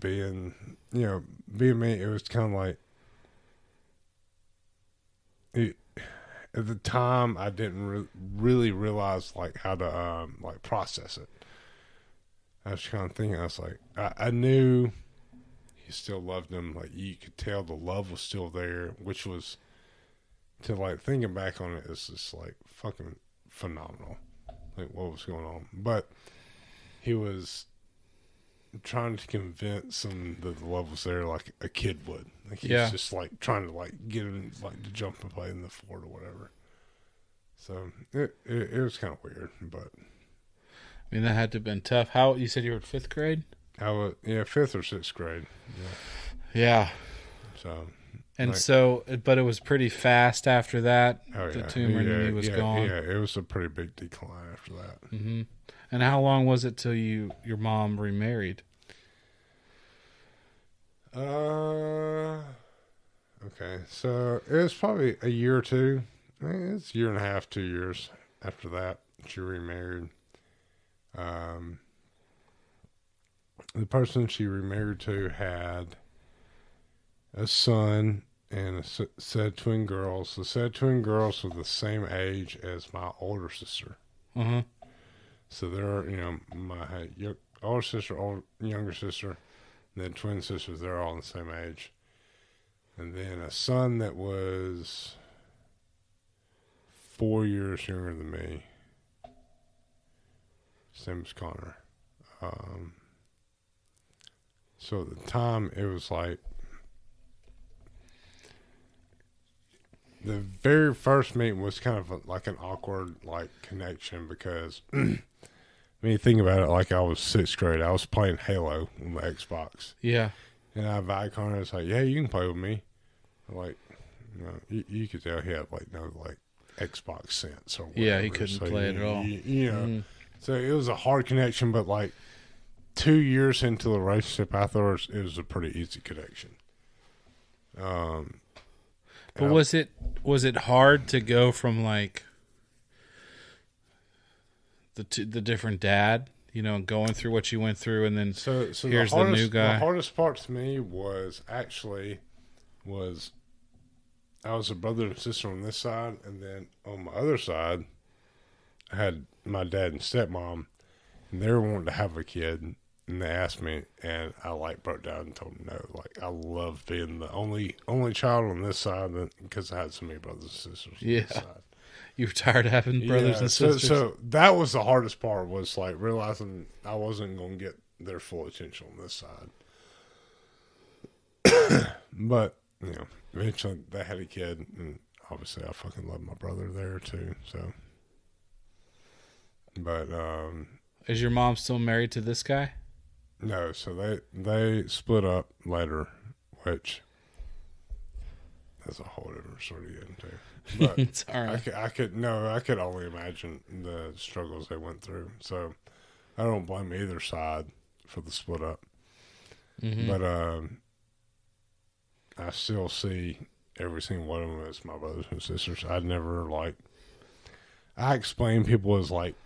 being me, it was kind of like, at the time, I didn't really realize like how to like process it. I was kind of thinking, I was like, I knew he still loved him. Like you could tell the love was still there, which was, to like thinking back on it, it's just like fucking phenomenal. Like what was going on, but he was trying to convince him that the love was there, like a kid would. Like he's just like trying to like get him like to jump and play in the fort or whatever. So it was kind of weird, but I mean that had to have been tough. How you said you were in 5th grade? I was 5th or 6th grade. Yeah. So and like, so, but it was pretty fast after that. Oh the yeah, tumor and he was gone. Yeah, it was a pretty big decline after that. Mm-hmm. And how long was it till your mom remarried? Okay, so it was probably a year or two. It's a year and a half, 2 years after that she remarried. The person she remarried to had a son and a said twin girls. The said twin girls were the same age as my older sister. Uh-huh. So they're, my older sister, younger sister, and then twin sisters, they're all the same age. And then a son that was 4 years younger than me. His name was Connor. So at the time, it was like the very first meeting was kind of like an awkward like connection because when you think about it, like I was 6th grade, I was playing Halo on the Xbox. Yeah. And I invited Connor, and was like, yeah, you can play with me. Like, you could tell he had like no like Xbox sense or whatever. Yeah, he couldn't play it at all. So it was a hard connection, but like 2 years into the relationship, I thought it was a pretty easy connection. But was it hard to go from like the different dad, going through what you went through, and then so here's the new guy? The hardest part to me was I was a brother and sister on this side, and then on my other side, I had my dad and stepmom, and they were wanting to have a kid, and they asked me, and I like broke down and told them no. Like I love being the only child on this side because I had so many brothers and sisters. Yeah, on this side. You were tired of having brothers and sisters. So that was the hardest part, was like realizing I wasn't going to get their full attention on this side. But eventually they had a kid, and obviously I fucking love my brother there too. So, but is your mom still married to this guy? No, so they split up later, which that's a whole different story to get into. But it's all right. I could only imagine the struggles they went through. So I don't blame either side for the split up. Mm-hmm. But I still see every single one of them as my brothers and sisters. I explain people as like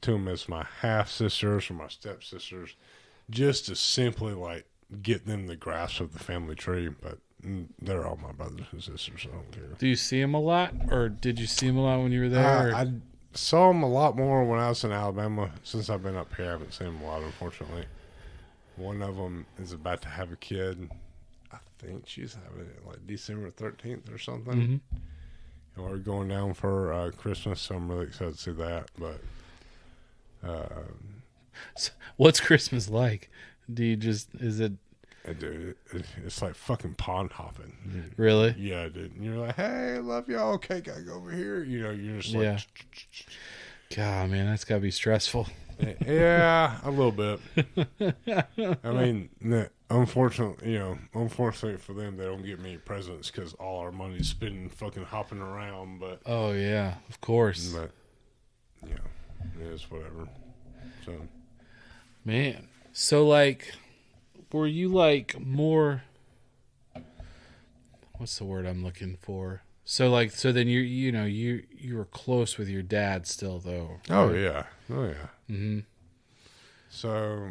to them as my half sisters or my stepsisters, just to simply like get them the grasp of the family tree. But they're all my brothers and sisters, so I don't care. Do you see them a lot, or did you see them a lot when you were there? I saw them a lot more when I was in Alabama. Since I've been up here, I haven't seen them a lot, unfortunately. One of them is about to have a kid. I think she's having it like December 13th or something. Mm-hmm. And we're going down for Christmas, so I'm really excited to see that. But so what's Christmas like? Is it? Dude, it's like fucking pond hopping. Really? Yeah, dude. And you're like, hey, love y'all. Okay, gotta go over here. You're just like, yeah. God, man, that's gotta be stressful. Yeah, a little bit. I mean, unfortunately for them, they don't get many presents because all our money's spent fucking hopping around. But oh yeah, of course. But it is whatever. So, man, so like, were you like more? What's the word I'm looking for? So then you were close with your dad still though. Right? Oh yeah. Mm-hmm. So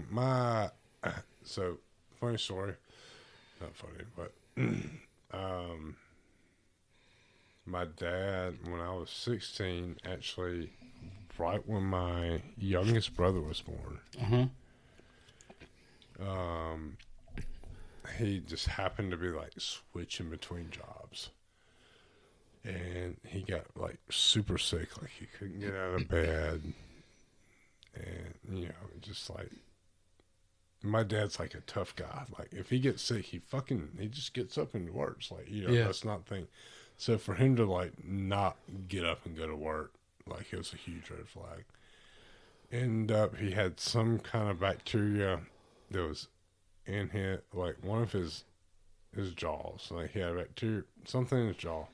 funny story, not funny, but My dad, when I was 16, actually, right when my youngest brother was born, he just happened to be like switching between jobs. And he got like super sick, like he couldn't get out of bed. And, you know, just like, my dad's like a tough guy. Like, if he gets sick, he just gets up and works. Like, you know, that's not the thing. So for him to like not get up and go to work, like, it was a huge red flag. Ended up, he had some kind of bacteria that was in his, like, one of his jaws. Like, he had bacteria, something in his jaw.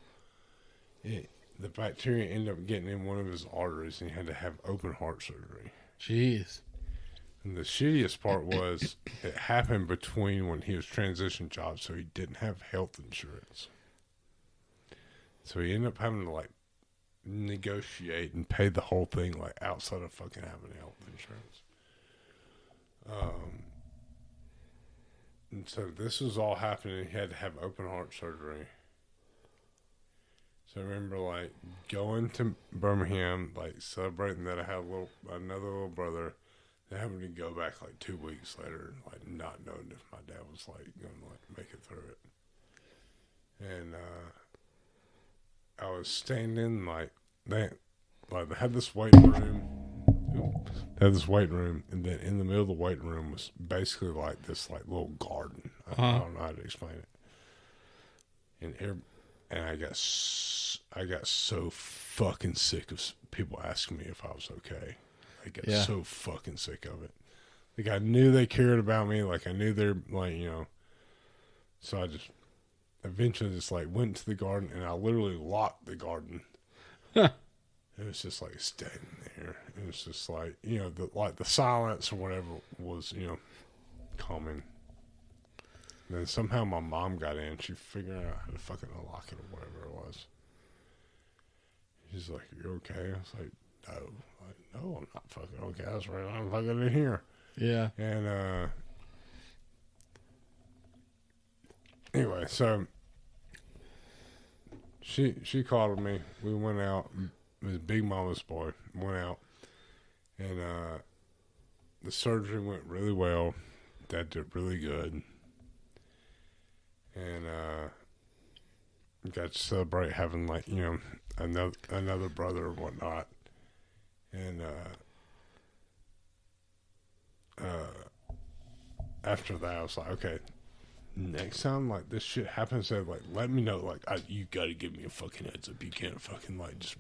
The bacteria ended up getting in one of his arteries, and he had to have open heart surgery. Jeez. And the shittiest part was it happened between when he was transitioning jobs, so he didn't have health insurance. So he ended up having to like negotiate and pay the whole thing like outside of fucking having health insurance. And so this was all happening. He had to have open heart surgery. So I remember like going to Birmingham, like celebrating that I had another little brother. And having to go back like 2 weeks later, like not knowing if my dad was like going to like make it through it. And I was standing like they had this waiting room. They had this waiting room, and then in the middle of the waiting room was basically like this like little garden. I don't know how to explain it. And I got so fucking sick of people asking me if I was okay. I got so fucking sick of it. Like, I knew they cared about me. Like, I knew they're, like, you know. So I just eventually just, like, went to the garden, and I literally locked the garden. It was just, like, standing there. And it's just, like, you know, the silence or whatever was, you know, calming. And then somehow my mom got in. She figured out how to fucking unlock it or whatever it was. She's like, "You okay?" I was like, "No." Like, "No, I'm not fucking okay. That's right. I'm fucking in here." Yeah. And anyway, so she called me. We went out. It was Big Mama's boy. Went out, and the surgery went really well. Dad did really good, and got to celebrate having, like, you know, another brother or whatnot. And after that, I was like, okay, next time like this shit happens, like, let me know. Like, you gotta give me a fucking heads up. You can't fucking like just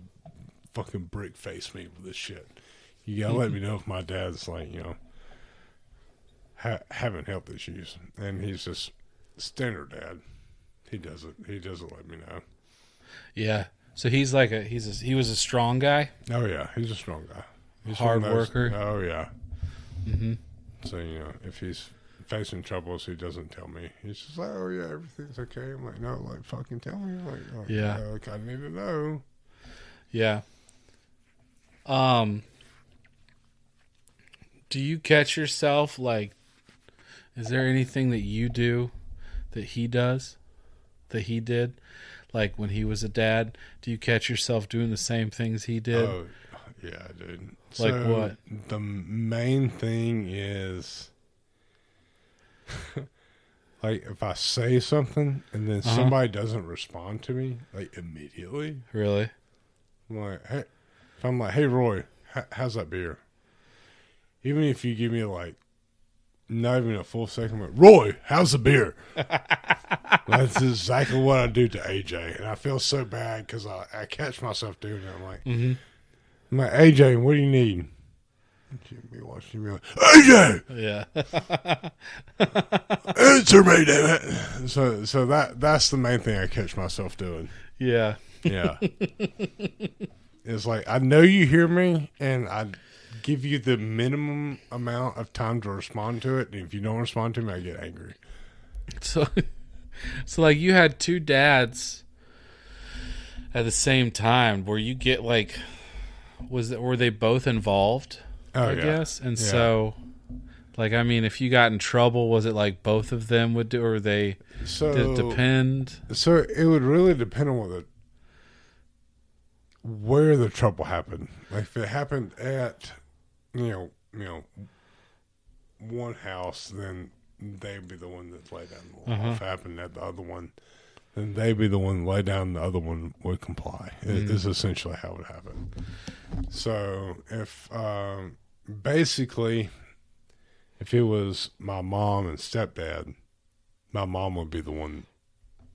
fucking brick face me with this shit. You gotta let me know if my dad's like, you know, having health issues. And he's just standard dad. He doesn't let me know. Yeah. So he's like he was a strong guy. Oh yeah, he's a strong guy. He's hard worker. Oh yeah. Mm-hmm. So, you know, if he's facing troubles, he doesn't tell me. He's just like, "Oh yeah, everything's okay." I'm like, "No, like, fucking tell me." Like yeah, like, I need to know. Yeah. Do you catch yourself, like, is there anything that you do that he does, that he did? Like, when he was a dad, do you catch yourself doing the same things he did? Oh, yeah, dude. Like, so what? The main thing is, like, if I say something and then somebody doesn't respond to me, like, immediately. Really? I'm like, hey, if I'm like, "Hey, Roy, how's that beer?" Even if you give me, like, not even a full second, I'm like, "Roy, how's the beer?" That's exactly what I do to AJ. And I feel so bad because I catch myself doing it. I'm like, I'm like, "AJ, what do you need?" She'd be watching me like, "AJ!" Yeah. "Answer me, damn it." So that's the main thing I catch myself doing. Yeah. Yeah. It's like, I know you hear me, and I give you the minimum amount of time to respond to it. And if you don't respond to me, I get angry. So like, you had two dads at the same time. Where you get, like, were they both involved? I guess. And so, like, I mean, if you got in trouble, was it like both of them would do, or they did it depend? So it would really depend on what where the trouble happened. Like if it happened at, you know, one house, then they'd be the one that lay down the law. If it happened at the other one, then they'd be the one lay down. The other one would comply. Is essentially how it happened. So if basically, if it was my mom and stepdad, my mom would be the one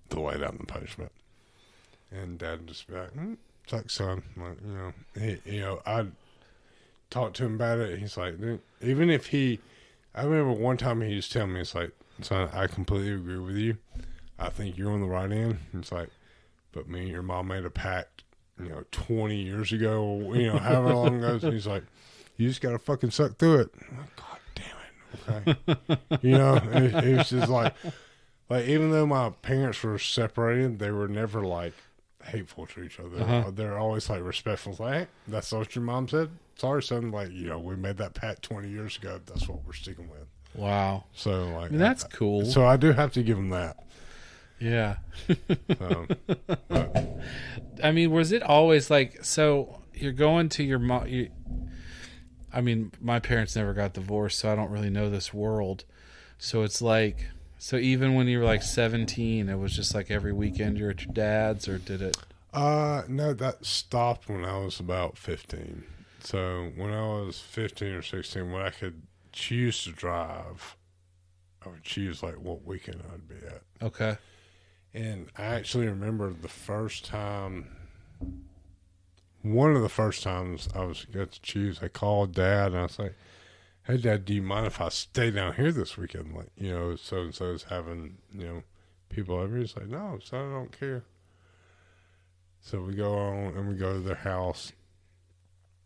to lay down the punishment, and dad would just be like, "It's like son." Like, I'd talk to him about it. He's like, even if I remember one time he was telling me, it's like, son, I completely agree with you. I think you're on the right end. It's like, but me and your mom made a pact, 20 years ago, or, however long ago. And he's like, you just got to fucking suck through it. I'm like, God damn it. Okay. It was just like, even though my parents were separated, they were never like hateful to each other. They're always like respectful. It's like, hey, that's what your mom said. Sorry, son. Like, we made that pact 20 years ago. That's what we're sticking with. Wow. So, like, that's cool. So I do have to give them that. Yeah. I mean, was it always like, so you're going to your mom? I mean, my parents never got divorced, so I don't really know this world. So it's like, so even when you were like 17, it was just like every weekend you're at your dad's, or did it? No, that stopped when I was about 15. So when I was 15 or 16, when I could choose to drive, I would choose like what weekend I'd be at. Okay. And I actually remember one of the first times I got to choose, I called Dad and I was like, hey, Dad, do you mind if I stay down here this weekend? Like, so-and-so's having, people over. He's like, no, son, I don't care. So we go on and we go to their house,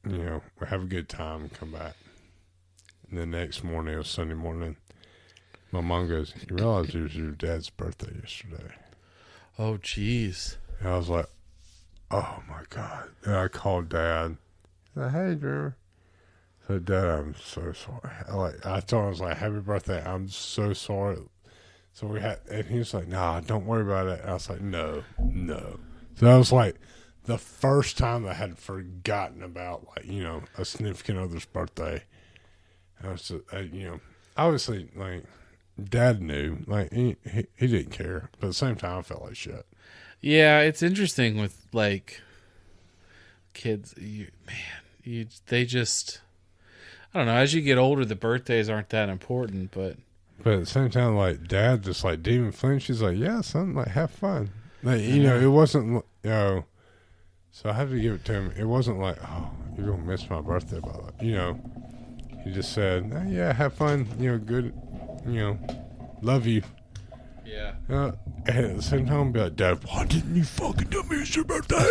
we have a good time and come back. And the next morning, it was Sunday morning, my mom goes, you realize it was your dad's birthday yesterday? Oh, jeez. And I was like, oh, my God. And I called Dad. He's like, hey, Jeremy. I said, Dad, I'm so sorry. I told him, I was like, happy birthday. I'm so sorry. So and he was like, nah, don't worry about it. And I was like, no. So that was like the first time I had forgotten about, like, a significant other's birthday. I was just, obviously, like, Dad knew, like, he didn't care, but at the same time I felt like shit. Yeah, it's interesting with like kids. They just, I don't know, as you get older the birthdays aren't that important, but at the same time, like, Dad just like demon flinch. He's like, yeah, son, like, have fun. Like, it wasn't, so I have to give it to him. It wasn't like, oh, you're gonna miss my birthday by that. He just said, oh, yeah, have fun, good, love you. yeah. And at the same time, I'd be like, Dad, why didn't you fucking tell me it's your birthday?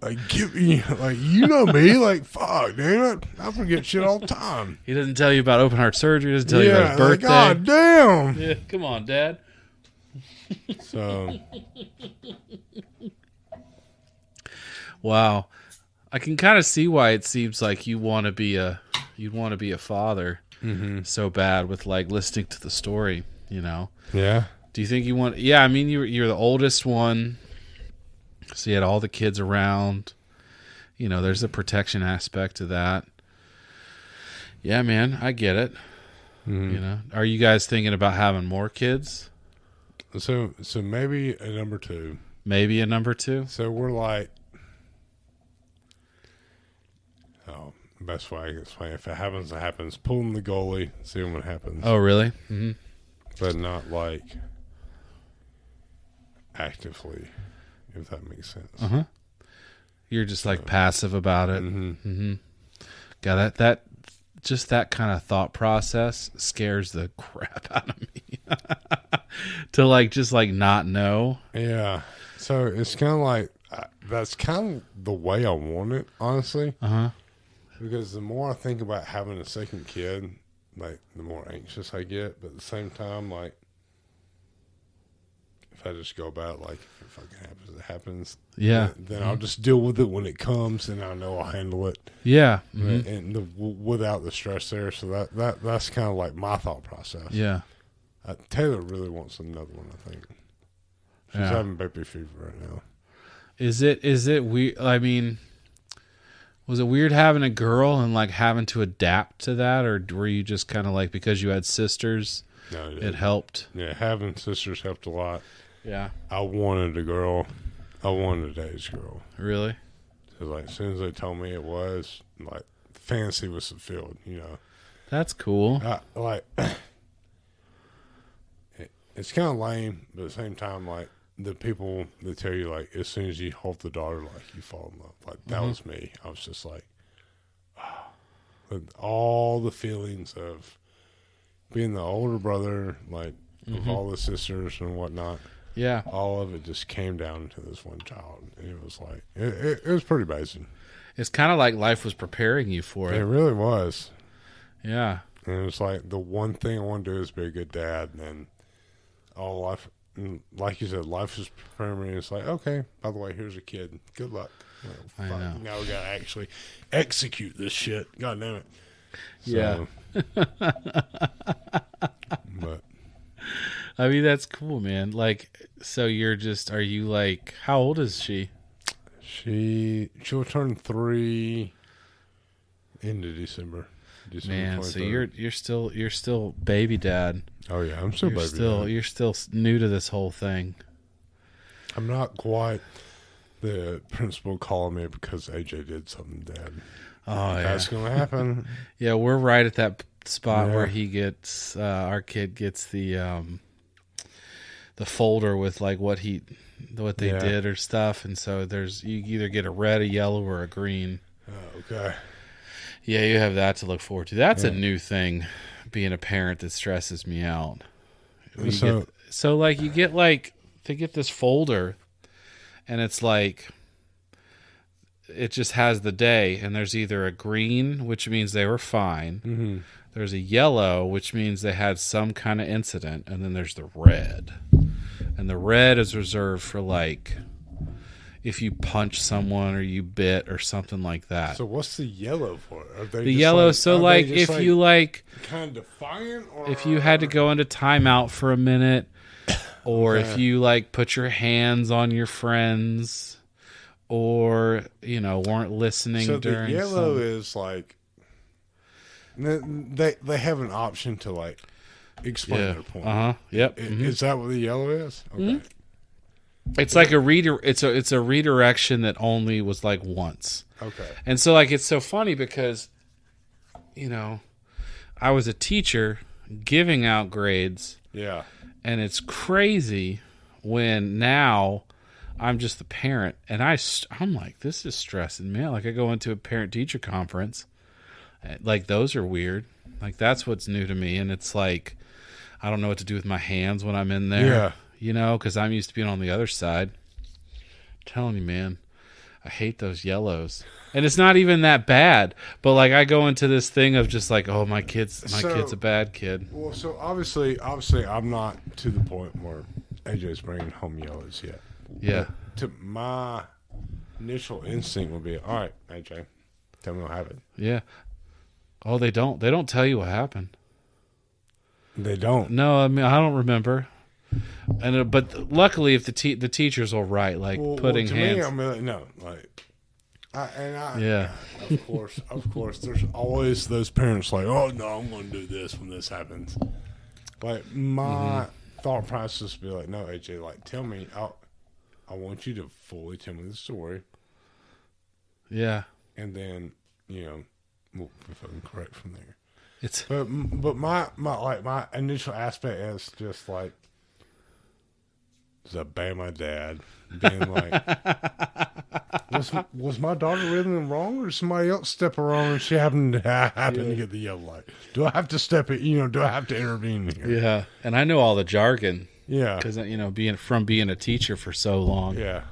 Like, you know me, like, fuck, damn it, I forget shit all the time. He doesn't tell you about open heart surgery. He doesn't tell you about his birthday. God damn. Yeah, come on, Dad. So, wow, I can kind of see why it seems like you'd want to be a father so bad with like listening to the story. Yeah. Do you think you want? Yeah, I mean, you're the oldest one, so you had all the kids around. There's a protection aspect to that. Yeah, man, I get it. Are you guys thinking about having more kids? So maybe a number two. Maybe a number two. So we're like, best way I can explain. If it happens, it happens. Pulling the goalie, see what happens. Oh, really? Mm-hmm. But not like actively, if that makes sense. You're just like passive about it. God, that kind of thought process scares the crap out of me. To like just like not know. Yeah. So it's kind of like that's kind of the way I want it, honestly. Because the more I think about having a second kid, like, the more anxious I get. But at the same time, like, if I just go about it, like, if it fucking happens, it happens. Yeah. Then I'll just deal with it when it comes, and I know I'll handle it. Yeah. And without the stress there. So that's kind of like my thought process. Yeah. Taylor really wants another one, I think. She's having baby fever right now. Is it weird? I mean, was it weird having a girl and like having to adapt to that, or were you just kind of like, because you had sisters, No, it helped? Yeah, having sisters helped a lot. Yeah. I wanted a girl. I wanted a daddy's girl. Really? So like, as soon as they told me it was, like, fantasy was fulfilled. That's cool. It's kind of lame, but at the same time, like, the people that tell you, like, as soon as you hold the daughter, like, you fall in love. Like, that was me. I was just like, with all the feelings of being the older brother, like, with all the sisters and whatnot. Yeah. All of it just came down to this one child. And it was like, it was pretty basic. It's kind of like life was preparing you for it. It really was. Yeah. And it was like, the one thing I want to do is be a good dad. And then all life, like you said, life was preparing me. It's like, okay, by the way, here's a kid. Good luck. I know. Now we got to actually execute this shit. God damn it. So, Yeah. But I mean, that's cool, man. Like, so are you like, how old is she? she'll turn 3 into December. Man, 23rd. so you're still baby dad. Oh yeah, I'm still baby dad. You're still new to this whole thing. I'm not quite the principal calling me because AJ did something, Dad. Oh yeah, That's gonna happen. Yeah, we're right at that spot Yeah. where he gets our kid gets the folder with like what they Yeah. did or stuff, and so you either get a red, a yellow, or a green. Oh, okay. Yeah, you have that to look forward to. That's a Yeah. new thing, being a parent, that stresses me out. So- Like you get like they get this folder, and it's like it just has the day, and there's either a green, which means they were fine. Mm-hmm. There's a yellow, which means they had some kind of incident, and then there's the red. And the red is reserved for like if you punch someone or you bit or something like that. So what's the yellow for? Are they The just yellow, like, so are like they just if you like kind of defiant, or if you had to go into timeout for a minute, or if Okay. you like put your hands on your friends, or weren't listening so during the yellow some- is like they have an option to like explain their point. Yep. Is that what the yellow is? Okay. It's like it's a redirection that only was like once. Okay. And so like it's so funny because I was a teacher giving out grades, Yeah. and it's crazy when now I'm just the parent, and I'm like, this is stressing me out. Like I go into a parent teacher conference, like those are weird. Like that's what's new to me, and it's like I don't know what to do with my hands when I'm in there. Yeah. Because I'm used to being on the other side. I'm telling you, man, I hate those yellows. And it's not even that bad, but like I go into this thing of just like, oh, my kid's a bad kid. Well, so obviously, I'm not to the point where AJ's bringing home yellows yet. Yeah. But to my initial instinct would be, all right, AJ, tell me what happened. Yeah. Oh, they don't tell you what happened. They don't. No, I mean I don't remember. And but luckily, if the teachers will write like putting to hands. me, I'm like, no, like, Yeah. Of course, there's always those parents like, oh no, I'm going to do this when this happens. Like my thought process would be like, no, AJ, like, tell me, I want you to fully tell me the story, Yeah. and then we'll be fucking correct from there. It's But my initial aspect is just like, to ban my dad being like, was my daughter really wrong, or did somebody else step her on and she happened to get the yellow light? Do I have to step it? Do I have to intervene here? yeah. And I know all the jargon Yeah. because being a teacher for so long. Yeah.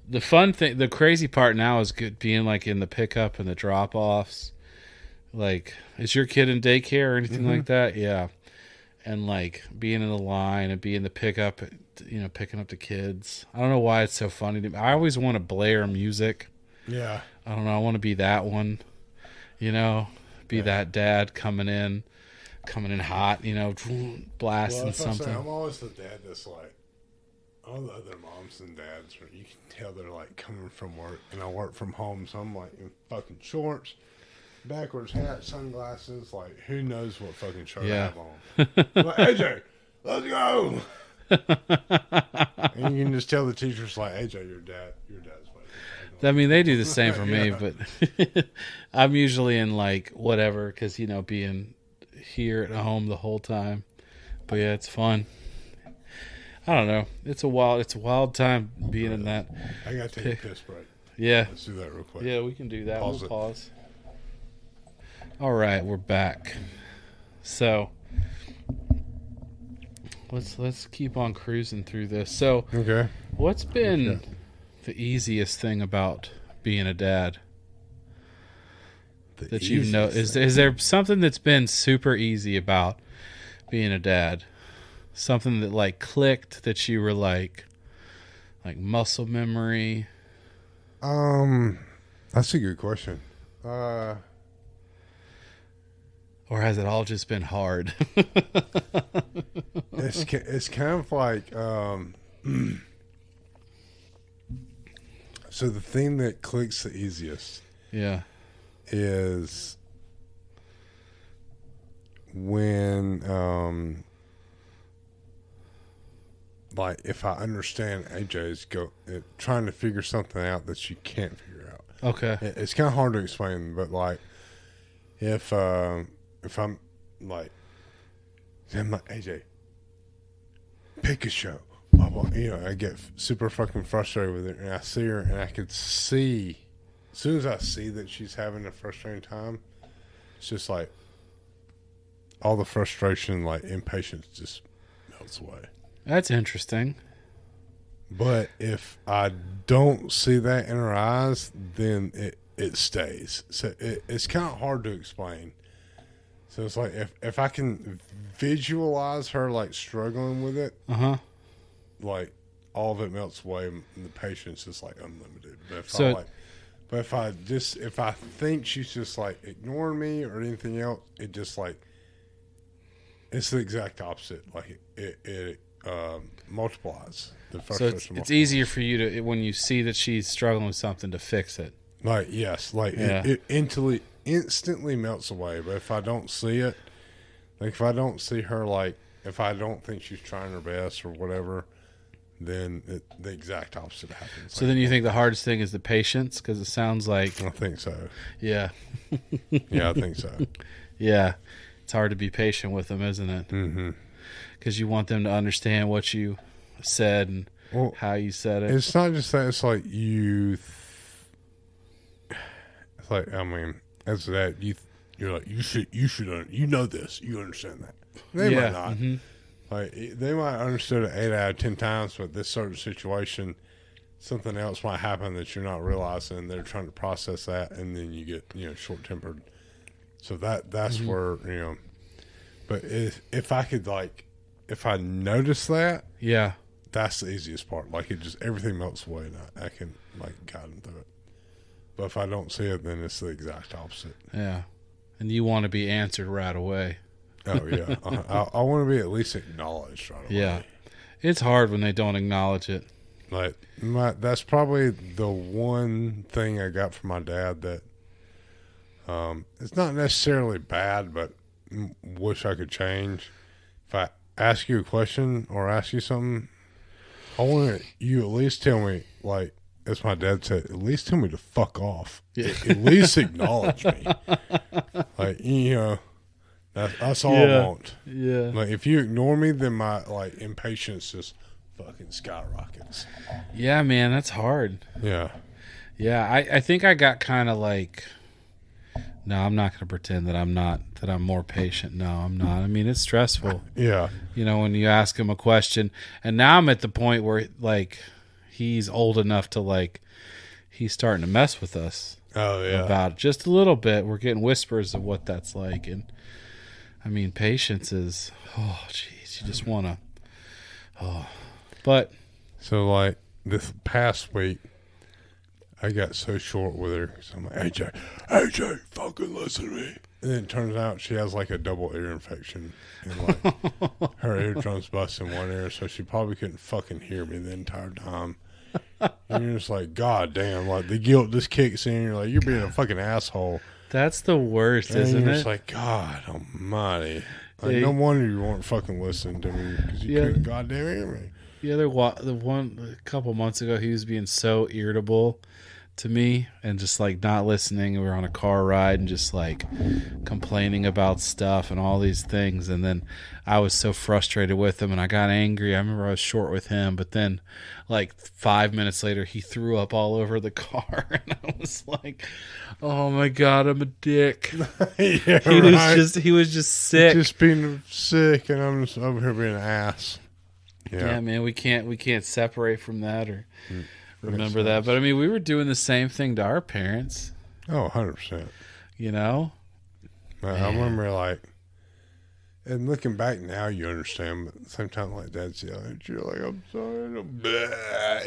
The fun thing, the crazy part now is being like in the pickup and the drop offs. Like, is your kid in daycare or anything like that? Yeah. And like being in the line and being the pickup, picking up the kids. I don't know why it's so funny to me. I always want to blare music. Yeah. I don't know. I want to be that one, that dad coming in hot, blasting Well, something. I'm always the dad that's like, all the other moms and dads, you can tell they're like coming from work, and I work from home, so I'm like in fucking shorts, backwards hat, sunglasses, like who knows what fucking shirt I have on. I'm like, AJ, let's go. And you can just tell the teachers like, AJ, your dad's waiting. I mean, they do the same for me, but I'm usually in like whatever, because being here at home the whole time. But yeah, it's fun. I don't know. It's a wild time being in that. I gotta take a piss break. Yeah. Let's do that real quick. Yeah, we can do that. Pause we'll pause. All right, we're back. So let's keep on cruising through this. So okay, what's been the easiest thing about being a dad that you know? Is there something that's been super easy about being a dad? Something that like clicked that you were like muscle memory? That's a good question. Or has it all just been hard? It's kind of like so the thing that clicks the easiest, is when like if I understand AJ's trying to figure something out that she can't figure out. Okay, it's kind of hard to explain, but like if I'm like AJ, pick a show. Blah, blah. I get super fucking frustrated with it, and I see her, and I could see as soon as I see that she's having a frustrating time, it's just like all the frustration, like impatience, just melts away. That's interesting. But if I don't see that in her eyes, then it stays. So it's kind of hard to explain. So it's like if I can visualize her like struggling with it, like all of it melts away, and the patience is like unlimited. But if I think she's just like ignoring me or anything else, it just like it's the exact opposite. Like it multiplies. The frustration. So it's easier for you to, when you see that she's struggling with something, to fix it. Like yes, like it instantly melts away. But if I don't see it, like if I don't see her, like if I don't think she's trying her best or whatever, then the exact opposite happens. So then you think the hardest thing is the patience, because it sounds like I think so. Yeah. Yeah, I think so. Yeah, it's hard to be patient with them, isn't it? Mm-hmm. Because you want them to understand what you said and how you said it. It's not just that. It's like it's like, I mean, as that you're like you should you know this, you understand that. They might not. Mm-hmm. Like they might understood it 8 out of 10 times, but this certain situation, something else might happen that you're not realizing. They're trying to process that, and then you get short tempered. So that's where But if I could if I notice that, that's the easiest part. Like everything melts away, and I can guide them through it. But if I don't see it, then it's the exact opposite. Yeah, and you want to be answered right away. Oh yeah, I want to be at least acknowledged right away. Yeah, it's hard when they don't acknowledge it. Like that's probably the one thing I got from my dad that it's not necessarily bad, but wish I could change. If I ask you a question or ask you something, I want you at least tell me, like as my dad said, at least tell me to fuck off. Yeah. At least acknowledge me. Like that's all I want. Yeah. Like if you ignore me, then my impatience just fucking skyrockets. Yeah, man, that's hard. Yeah. Yeah, I think I got kind of no, I'm not going to pretend that I'm more patient. No, I'm not. I mean, it's stressful. Yeah. When you ask him a question, and now I'm at the point where he's old enough to he's starting to mess with us. Oh yeah. About it just a little bit. We're getting whispers of what that's like, and I mean, patience is, oh jeez, you just want to, but. So this past week, I got so short with her. So I'm like, AJ, fucking listen to me. And then it turns out she has like a double ear infection. And like her eardrums bust in one ear, so she probably couldn't fucking hear me the entire time. And you're just like, God damn, like the guilt just kicks in. You're like, you're being a fucking asshole. That's the worst, and isn't you're it? just like, God almighty. Like, no wonder you weren't fucking listening to me because you couldn't goddamn hear me. A couple months ago, he was being so irritable to me and just like not listening. We were on a car ride and just like complaining about stuff and all these things. And then I was so frustrated with him and I got angry. I remember I was short with him, but then like 5 minutes later, he threw up all over the car. And I was like, oh my God, I'm a dick. Yeah, he was just sick. Just being sick, and I'm just over here being an ass. Yeah, man, we can't separate from that or remember that. But I mean, we were doing the same thing to our parents. Oh, 100%. You know? I remember, like, and looking back now, you understand, but at the same time, like, Dad's yelling at you, like, I'm sorry,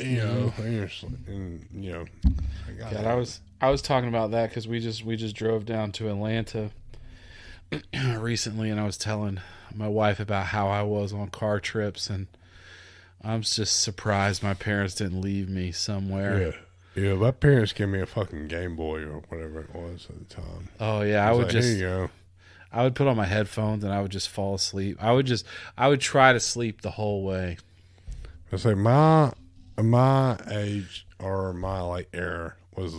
you know, and you're just, and, you know. Like, God, I was talking about that because we just drove down to Atlanta recently, and I was telling my wife about how I was on car trips, and I'm just surprised my parents didn't leave me somewhere. Yeah, my parents gave me a fucking Game Boy or whatever it was at the time. Oh yeah, I would like, just, here you go. I would put on my headphones and I would just fall asleep. I would try to sleep the whole way. I say my age or my like era was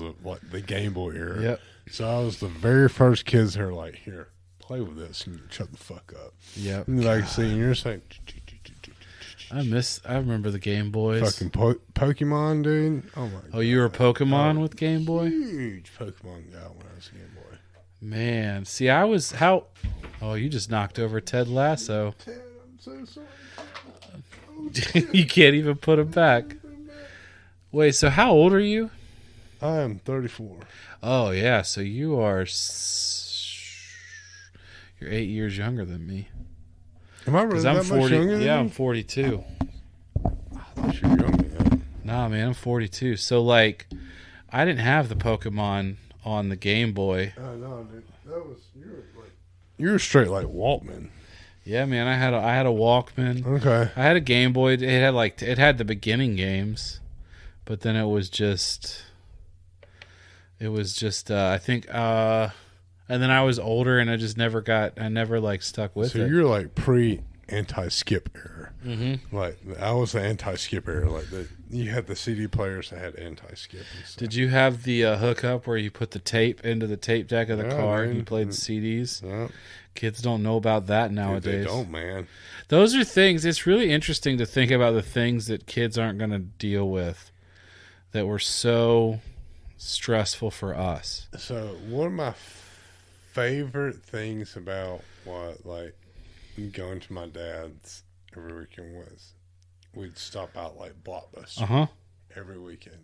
the Game Boy era. Yep. So I was the very first kids who were like, here, play with this and shut the fuck up. Yep. And like, see, and you're just like, I remember the Game Boys. fucking Pokemon, dude. Oh my God. Oh, you were a Pokemon with Game Boy? Huge Pokemon guy when I was a Game Boy. Man, see, oh, you just knocked over Ted Lasso. Ted, I'm so sorry. You can't even put him back. Wait, so how old are you? I am 34. Oh, yeah, so you're 8 years younger than me. Am I really that much younger than you? I'm 42. I thought you were younger than that. Nah, man, I'm 42. So, like, I didn't have the Pokemon on the Game Boy. Oh, no, dude. You were straight like Walkman. Yeah, man, I had a Walkman. Okay. I had a Game Boy. It had the beginning games, but then it was just I think and then I was older and I never like stuck with it. So you're like anti-skip era. Mm-hmm. Like I was the anti-skip era. Like you had the CD players that had anti-skip. And stuff. Did you have the hookup where you put the tape into the tape deck of the car and you played the CDs? Yeah. Kids don't know about that nowadays. Dude, they don't, man. Those are things. It's really interesting to think about the things that kids aren't going to deal with that were so stressful for us. So one of my favorite things about going to my dad's every weekend was we'd stop out like Blockbuster every weekend.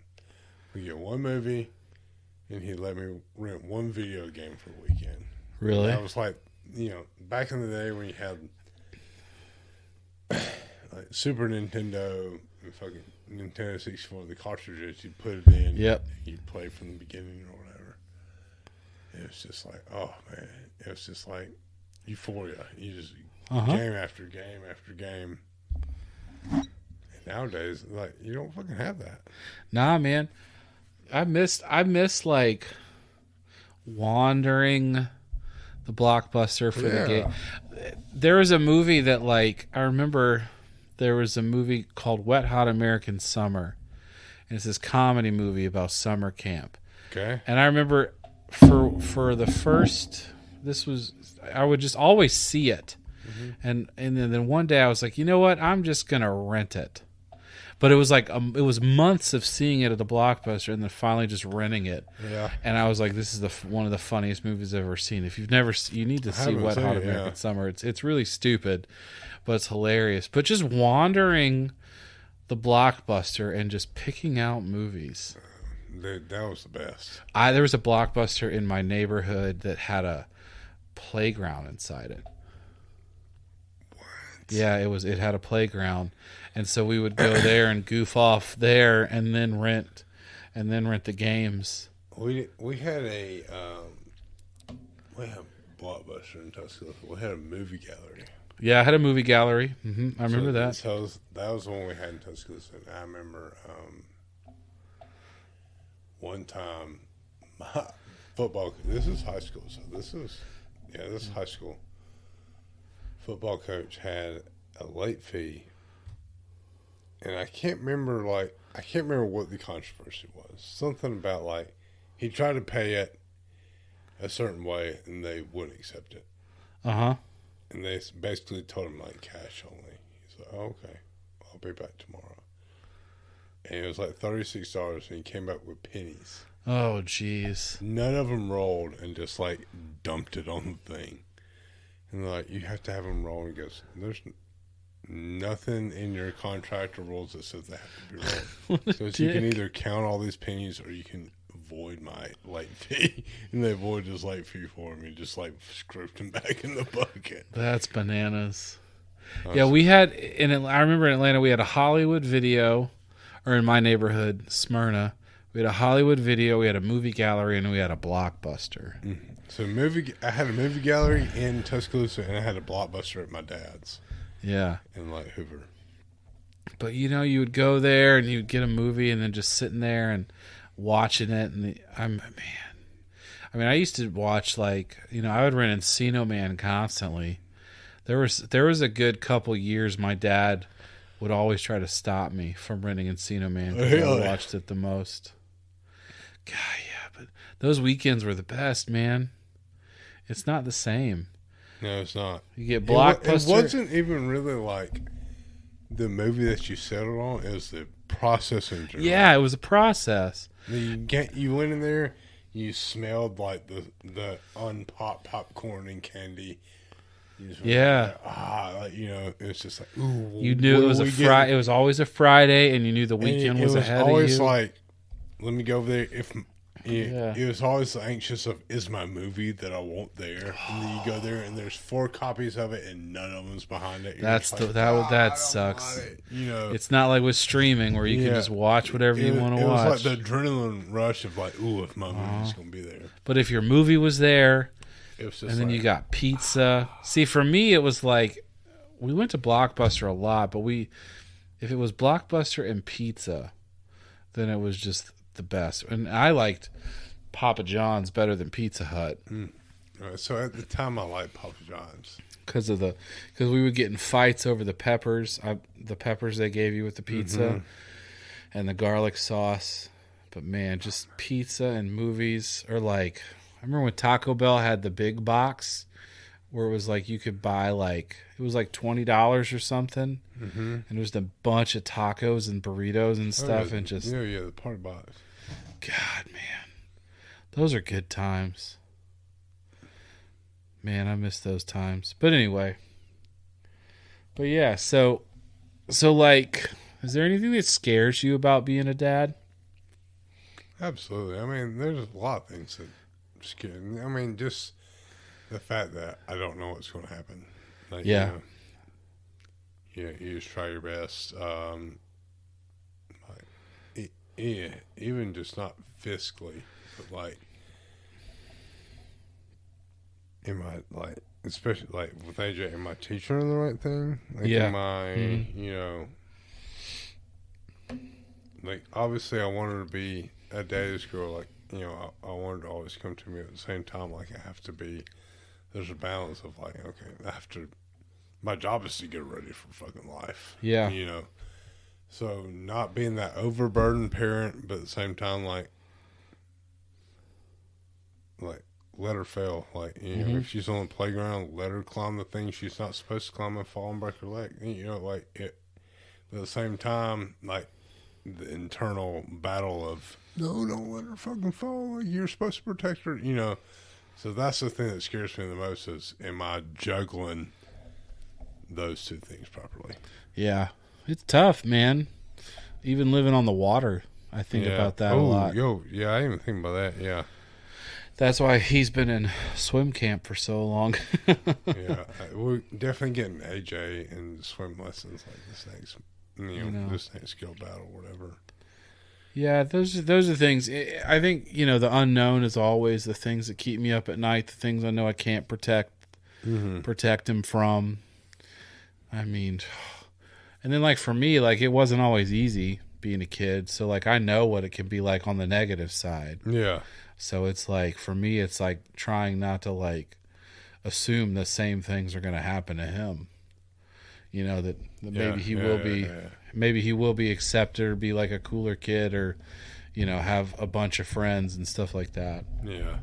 We get one movie, and he'd let me rent one video game for the weekend. Really? And I was like, back in the day when you had like Super Nintendo and fucking Nintendo 64, the cartridges, you put it in, you play from the beginning or whatever. It was just like, oh man, it was just like euphoria. You just game after game after game. And nowadays, like, you don't fucking have that. Nah, man. I miss like wandering the Blockbuster for the game. There was a movie that, like, I remember there was a movie called Wet Hot American Summer. And it's this comedy movie about summer camp. Okay. And I remember for the first, I would just always see it. Mm-hmm. And then one day I was like, you know what? I'm just going to rent it. But it was like it was months of seeing it at the Blockbuster and then finally just renting it. Yeah. And I was like, this is one of the funniest movies I've ever seen. If you've never, you need to see Wet Hot American Summer. It's really stupid, but it's hilarious. But just wandering the Blockbuster and just picking out movies. Dude, that was the best. There was a Blockbuster in my neighborhood that had a playground inside it. What? Yeah, it had a playground. And so we would go there and goof off there, and then rent the games. We had a Blockbuster in Tuscaloosa. We had a movie gallery. Yeah, I had a movie gallery. I remember that. So that was the one we had in Tuscaloosa. And I remember one time my football. This is high school, so this is high school. Football coach had a late fee, and I can't remember what the controversy was. Something about like he tried to pay it a certain way, and they wouldn't accept it. And they basically told him like cash only. He's like, oh, okay, I'll be back tomorrow. And it was like $36, and he came back with pennies. Oh, jeez. None of them rolled, and just like dumped it on the thing. And they're like, you have to have them roll. And he goes, there's nothing in your contract or rules that says they have to be rolled. So you can either count all these pennies or you can void my late fee. And they voided his late fee for me, just like scraped him back in the bucket. That's bananas. Yeah, we had, I remember in Atlanta, we had a Hollywood Video, or in my neighborhood, Smyrna, we had a Hollywood Video, we had a movie gallery, and we had a Blockbuster. Mm-hmm. So I had a movie gallery in Tuscaloosa, and I had a Blockbuster at my dad's. Yeah. In like Hoover. But you would go there and you'd get a movie and then just sitting there and watching it. And I used to watch I would rent Encino Man constantly. There was a good couple years my dad would always try to stop me from renting Encino Man because I watched it the most. God, yeah, but those weekends were the best, man. It's not the same. No, it's not. You get Blockbuster. It wasn't even really like the movie that you settled on. It was the processing journey. Yeah, it was a process. You went in there, you smelled like the unpopped popcorn and candy. Yeah. It's just like, ooh. You knew it was it was always a Friday, and you knew the weekend was ahead of you. It was always like, let me go over there. It was always anxious of, is my movie that I want there? And then you go there, and there's 4 copies of it, and none of them's behind it. That sucks. It's not like with streaming where you can just watch whatever you want to watch. It was like the adrenaline rush of like, ooh, if my movie's going to be there. But if your movie was there, it was just and then you got pizza. See, for me, it was like we went to Blockbuster a lot, but if it was Blockbuster and pizza, then it was just the best. And I liked Papa John's better than Pizza Hut. Right, so at the time I liked Papa John's because we would get in fights over the peppers they gave you with the pizza and the garlic sauce. But man, just pizza and movies are like, I remember when Taco Bell had the big box where it was like you could buy it was like $20 or something, and it was a bunch of tacos and burritos and stuff, and just the party box. God, man, those are good times. Man, I miss those times. But anyway, so like, is there anything that scares you about being a dad? Absolutely. I mean, there's a lot of things that scare me. I mean, just the fact that I don't know what's going to happen. Like, you just try your best. Even just not fiscally, but like, especially like with AJ, am I teaching her the right thing? Like, am I, like, obviously I want her to be a daddy's girl. Like, I want her to always come to me at the same time. Like, there's a balance of like, okay, my job is to get ready for fucking life. Yeah. So not being that overburdened parent, but at the same time, like let her fail. Like, if she's on the playground, let her climb the thing she's not supposed to climb and fall and break her leg. Like it. But at the same time, like the internal battle of, no, don't let her fucking fall. Like, you're supposed to protect her. So that's the thing that scares me the most is, am I juggling those two things properly? Yeah. It's tough, man. Even living on the water, I think about that a lot. I didn't even think about that. Yeah. That's why he's been in swim camp for so long. Yeah. We're definitely getting AJ in swim lessons like this next skill battle, whatever. Yeah, those are things. I think, the unknown is always the things that keep me up at night, the things I know I can't protect him from. I mean, and then like for me, like it wasn't always easy being a kid. So like I know what it can be like on the negative side. Yeah. So it's like for me, it's like trying not to like assume the same things are going to happen to him. That maybe he will be, maybe he will be accepted or be like a cooler kid or, have a bunch of friends and stuff like that. Yeah.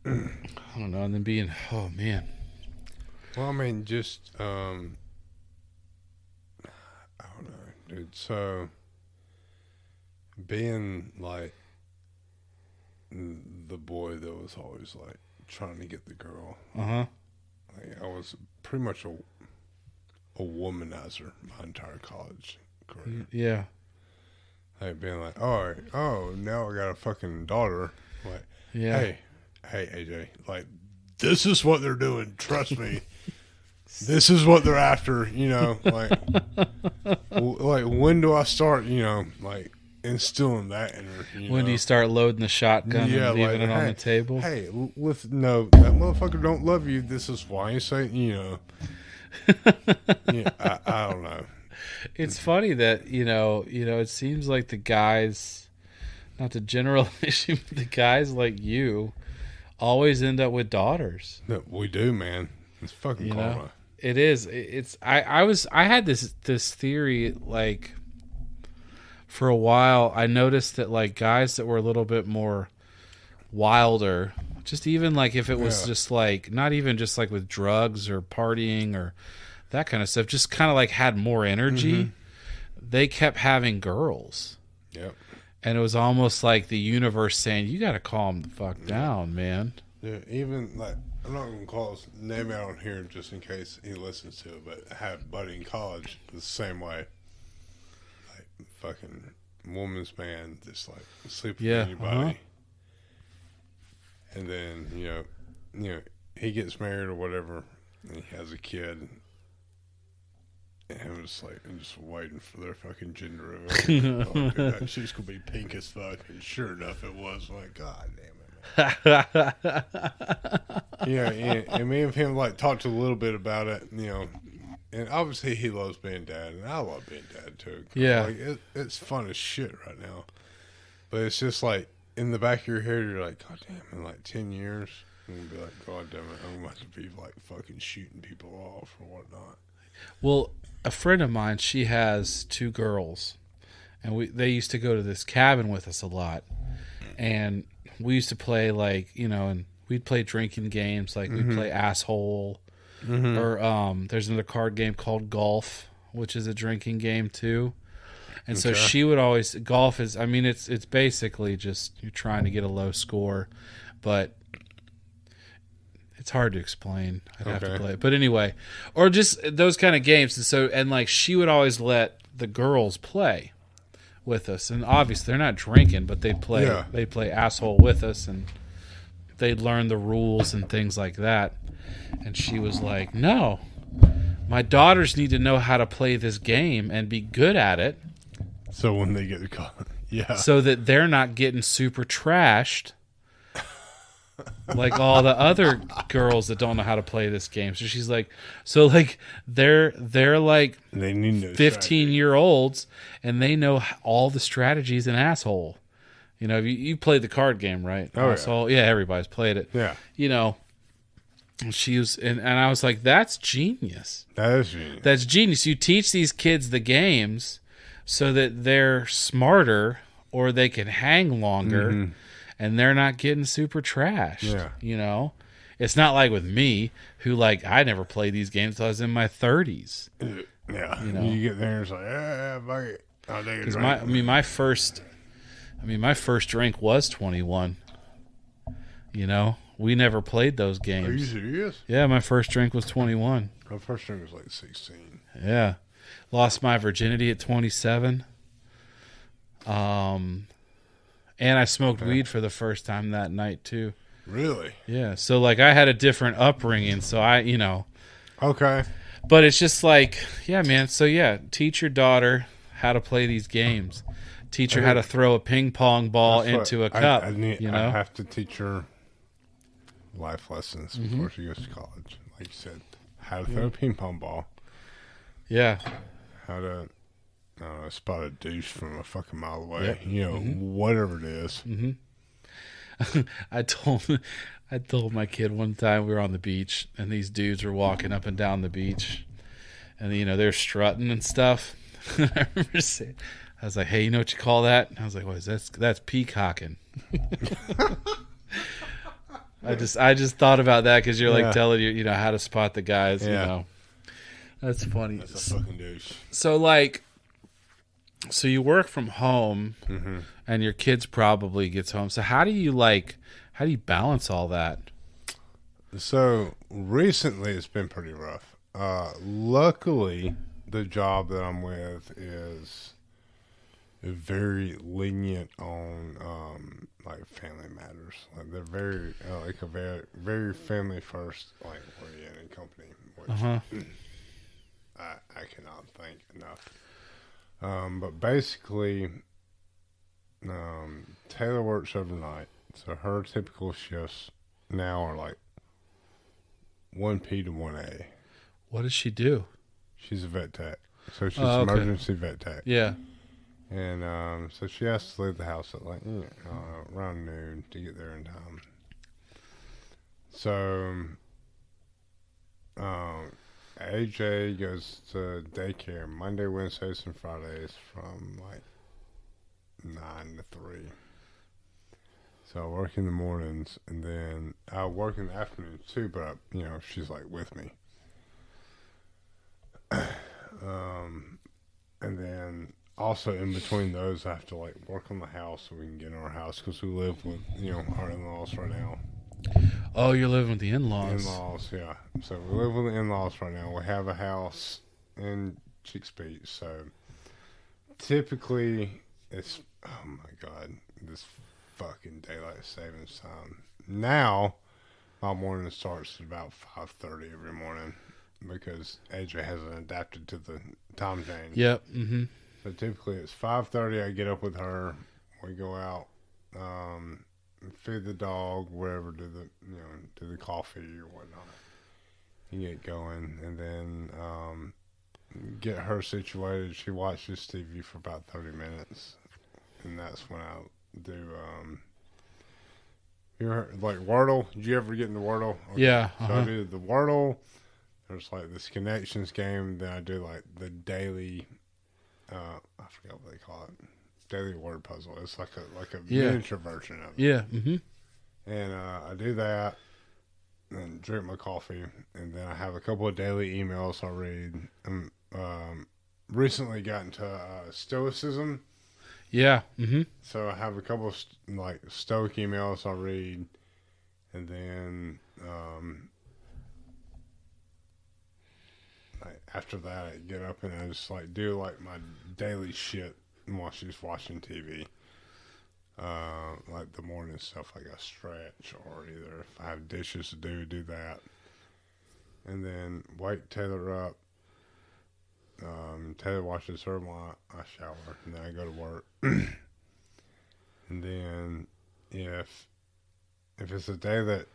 I don't know. And then being, oh man. Well, I mean, just, I don't know, dude. So being like the boy that was always like trying to get the girl. Like, I was pretty much a womanizer my entire college career. Yeah. Like being like, oh, now I got a fucking daughter. Like, hey, AJ, like, this is what they're doing. Trust me. This is what they're after, like, like when do I start, like instilling that in her? When do you start loading the shotgun and leaving it on the table? Hey, no, that motherfucker don't love you. This is why you say, I don't know. It's funny that, it seems like the guys, not to generalize you, but the guys like you always end up with daughters. No, we do, man. It's fucking karma. It is. I had this theory, like, for a while. I noticed that like guys that were a little bit more wilder, just even like if it was just like not even just like with drugs or partying or that kind of stuff, just kind of like had more energy. They kept having girls. Yep. And it was almost like the universe saying, "You got to calm the fuck down, man." Yeah, even like I'm not gonna call his name out on here just in case he listens to it, but I had a buddy in college the same way. Like fucking woman's man, just like sleep with anybody. And then, he gets married or whatever and he has a kid. And I'm just waiting for their fucking gender reveal. Oh, dude, that shit's gonna be pink as fuck. And sure enough, it was. Like, God damn it, man. Yeah, and me and him like talked a little bit about it, and obviously he loves being dad, and I love being dad too. Yeah, like it's fun as shit right now, but it's just like in the back of your head, you're like, God damn, in like 10 years, I'm gonna be like, God damn it, I'm about to be like fucking shooting people off or whatnot. Well, a friend of mine, she has 2 girls, and they used to go to this cabin with us a lot, and we used to play like, and we'd play drinking games, like we'd play Asshole, or there's another card game called Golf, which is a drinking game too. And so she would always, golf is, I mean, it's basically just you're trying to get a low score, but it's hard to explain. I'd have to play it. But anyway, or just those kind of games. And so, and like she would always let the girls play with us. And obviously they're not drinking, but they play Asshole with us, and they'd learn the rules and things like that. And she was like, no, my daughters need to know how to play this game and be good at it. So when they get the call, so that they're not getting super trashed like all the other girls that don't know how to play this game. So she's like, they're like they need 15-year-olds, and they know all the strategies in Asshole. You played the card game, right? Oh, Asshole. Yeah, everybody's played it. Yeah. She was, and I was like, that's genius. That is genius. That's genius. You teach these kids the games so that they're smarter, or they can hang longer, and they're not getting super trashed. Yeah. It's not like with me, who like I never played these games until I was in my 30s. Yeah. You get there and it's like, fuck it. I'll take it. Because my first drink was 21. We never played those games. Are you serious? Yeah, my first drink was 21. My first drink was like 16. Yeah. Lost my virginity at 27. And I smoked weed for the first time that night too. Really? Yeah. So like I had a different upbringing, so Okay. But it's just like, yeah, man. So yeah, teach your daughter how to play these games. Teach her how to throw a ping pong ball into a cup. I have to teach her life lessons before she goes to college. Like you said, how to throw a ping pong ball. Yeah. How to spot a douche from a fucking mile away. Yep. Whatever it is. Mm-hmm. I told my kid one time we were on the beach and these dudes were walking up and down the beach and they're strutting and stuff. I remember saying, I was like, hey, you know what you call that? And I was like, what is that? That's peacocking. I just thought about that because you're like telling you how to spot the guys. That's funny. That's a fucking douche. So you work from home, and your kids probably gets home. So how do you balance all that? So recently it's been pretty rough. Luckily, the job that I'm with is very lenient on like family matters. Like they're very like a very family first like oriented company, which I cannot thank enough. But basically, Taylor works overnight, so her typical shifts now are like 1P to 1A. What does she do? She's a vet tech, so she's an emergency vet tech. Yeah. And so she has to leave the house at like around noon to get there in time. So AJ goes to daycare Monday, Wednesdays, and Fridays from like 9 to 3. So I work in the mornings, and then I work in the afternoons too. But she's like with me. And then also in between those, I have to like work on the house so we can get in our house because we live with our in-laws right now. Oh, you're living with the in-laws. In-laws, yeah. So we live with the in-laws right now. We have a house in Cheeks Beach, so typically it's oh my god, this fucking daylight savings time. Now my morning starts at about 5:30 every morning because AJ hasn't adapted to the time change. Yep. Mm-hmm. So typically it's 5:30. I get up with her. We go out, feed the dog, wherever, do the coffee or whatnot. You get going, and then get her situated. She watches TV for about 30 minutes, and that's when I do. You heard, like Wordle? Did you ever get into Wordle? Okay. Yeah. So I do the Wordle. There's like this connections game. Then I do like the daily. I forgot what they call it. Daily word puzzle. It's like a miniature version of it. Yeah. Mm-hmm. And I do that, and drink my coffee, and then I have a couple of daily emails I read. Recently got into stoicism. Yeah. Mm-hmm. So I have a couple of like stoic emails I read, and then after that I get up and I just like do like my daily shit while she's watching TV. Like the morning stuff, like I stretch, or either if I have dishes to do that, and then wake Taylor up. Taylor washes her while I shower, and then I go to work. And then if it's a day that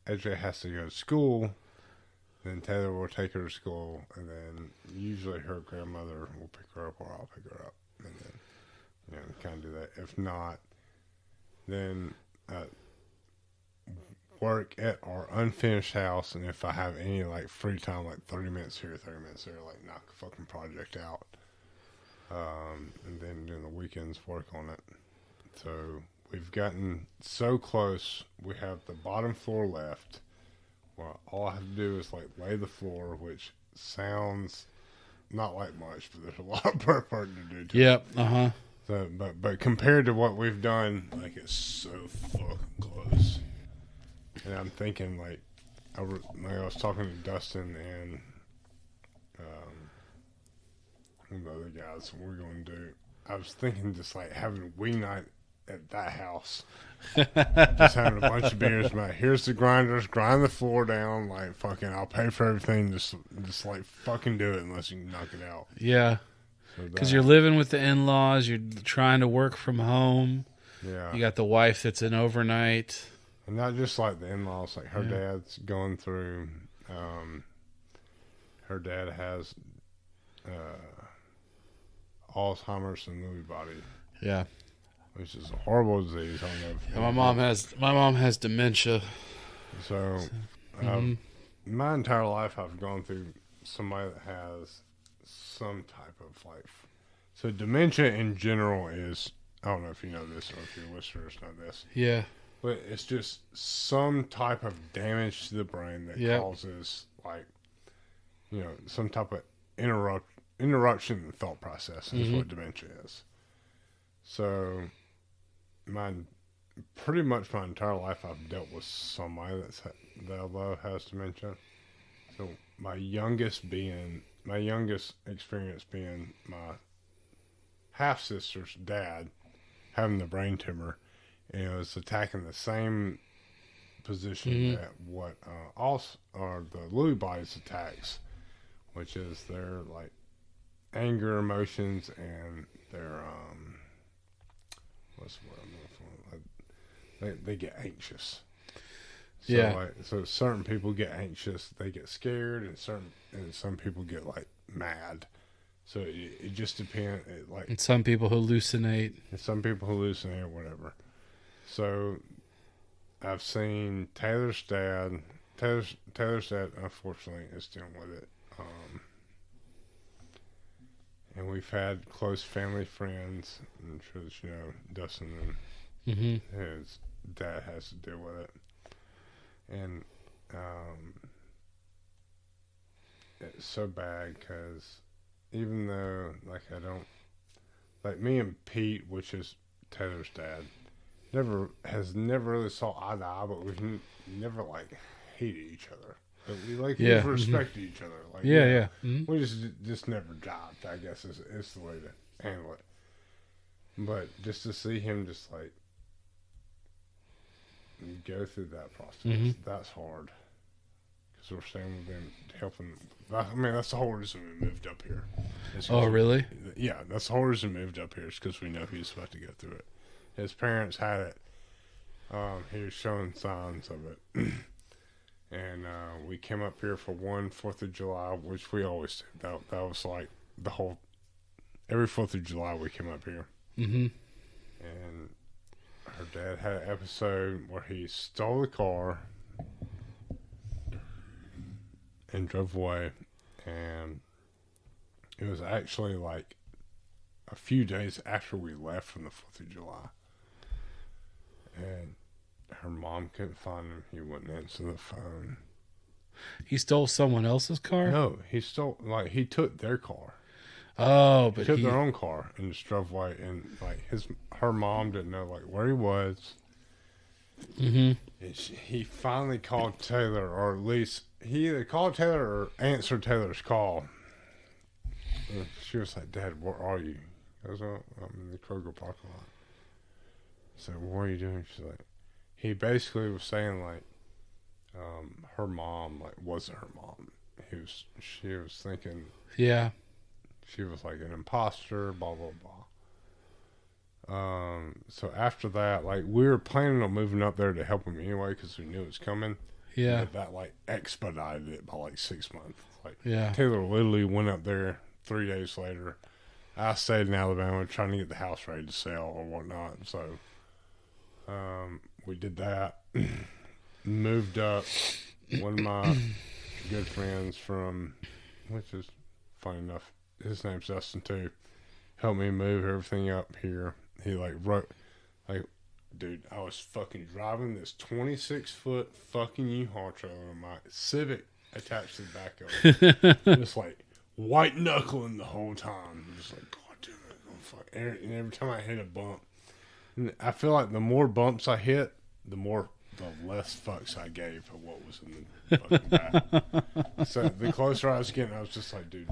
AJ has to go to school, then Taylor will take her to school, and then usually her grandmother will pick her up, or I'll pick her up, and then kind of do that. If not, then work at our unfinished house, and if I have any like free time, like 30 minutes here, 30 minutes there, like knock a fucking project out, and then during the weekends work on it. So we've gotten so close. We have the bottom floor left. Well, all I have to do is like lay the floor, which sounds not like much, but there's a lot of prep work to do. Yep. So, but compared to what we've done, like it's so fucking close. And I'm thinking like I was talking to Dustin and one of the other guys, what we're going to do. I was thinking just like having a wing night at that house. Just having a bunch of beers. But here's the grinders, grind the floor down. Like fucking, I'll pay for everything. Just like fucking do it unless you can knock it out. Yeah. Because you're living with the in-laws, you're trying to work from home. Yeah. You got the wife that's in overnight. And not just like the in-laws, like her dad's going through, her dad has Alzheimer's and Lewy body. Yeah. Which is a horrible disease. I don't know if my mom has dementia. So, my entire life I've gone through somebody that has some type of life. So dementia in general is, I don't know if you know this or if your listeners know this. Yeah. But it's just some type of damage to the brain that causes, like, some type of interruption in the thought process is what dementia is. So, pretty much my entire life I've dealt with somebody that I love has dementia. So, my youngest experience being my half-sister's dad having the brain tumor, and it was attacking the same position that what the Lewy body's attacks, which is their like anger, emotions, and their what's the word I'm looking for? They get anxious. So so certain people get anxious, they get scared, and some people get like mad. So it just depends. And some people hallucinate. Or whatever. So I've seen Taylor's dad. Taylor's dad, unfortunately, is dealing with it. And we've had close family friends. I'm sure that you know Dustin and his dad has to deal with it. And it's so bad because even though, like, I don't, like me and Pete, which is Taylor's dad, never really saw eye to eye, but we never like hated each other. But we respected each other. Like, we just never jived, I guess is the way to handle it. But just to see him just like go through that process, that's hard. Because we're staying with him, helping. I mean, that's the whole reason we moved up here. Oh, really? Yeah, that's the whole reason we moved up here is because we know he's about to go through it. His parents had it. He was showing signs of it. And we came up here for 4th of July, which we always did. That was like every 4th of July we came up here. And her dad had an episode where he stole the car and drove away, and it was actually like a few days after we left from the 4th of July, and her mom couldn't find him. He wouldn't answer the phone. He stole someone else's car? No, he took their car. Oh, but he took their own car and just drove away, and like her mom didn't know like where he was. And he finally called Taylor, or at least he either called Taylor or answered Taylor's call. And she was like, "Dad, where are you?" I was like, "I'm in the Kroger parking lot." So, "What are you doing?" She's like, he basically was saying like, her mom like wasn't her mom. She was thinking, she was like an imposter, blah blah blah. So after that, like we were planning on moving up there to help him anyway because we knew it was coming. Yeah. But that like expedited it by like 6 months. Like Taylor literally went up there 3 days later. I stayed in Alabama trying to get the house ready to sell or whatnot. So we did that. Moved up. One of my good friends which is funny enough, his name's Dustin too, helped me move everything up here. He dude, I was fucking driving this 26-foot fucking U-Haul trailer with my Civic attached to the back of it. Just like white knuckling the whole time. Just like, God damn it. Oh, fuck. And every time I hit a bump, and I feel like the more bumps I hit, the less fucks I gave for what was in the fucking back. So the closer I was getting, I was just like, dude,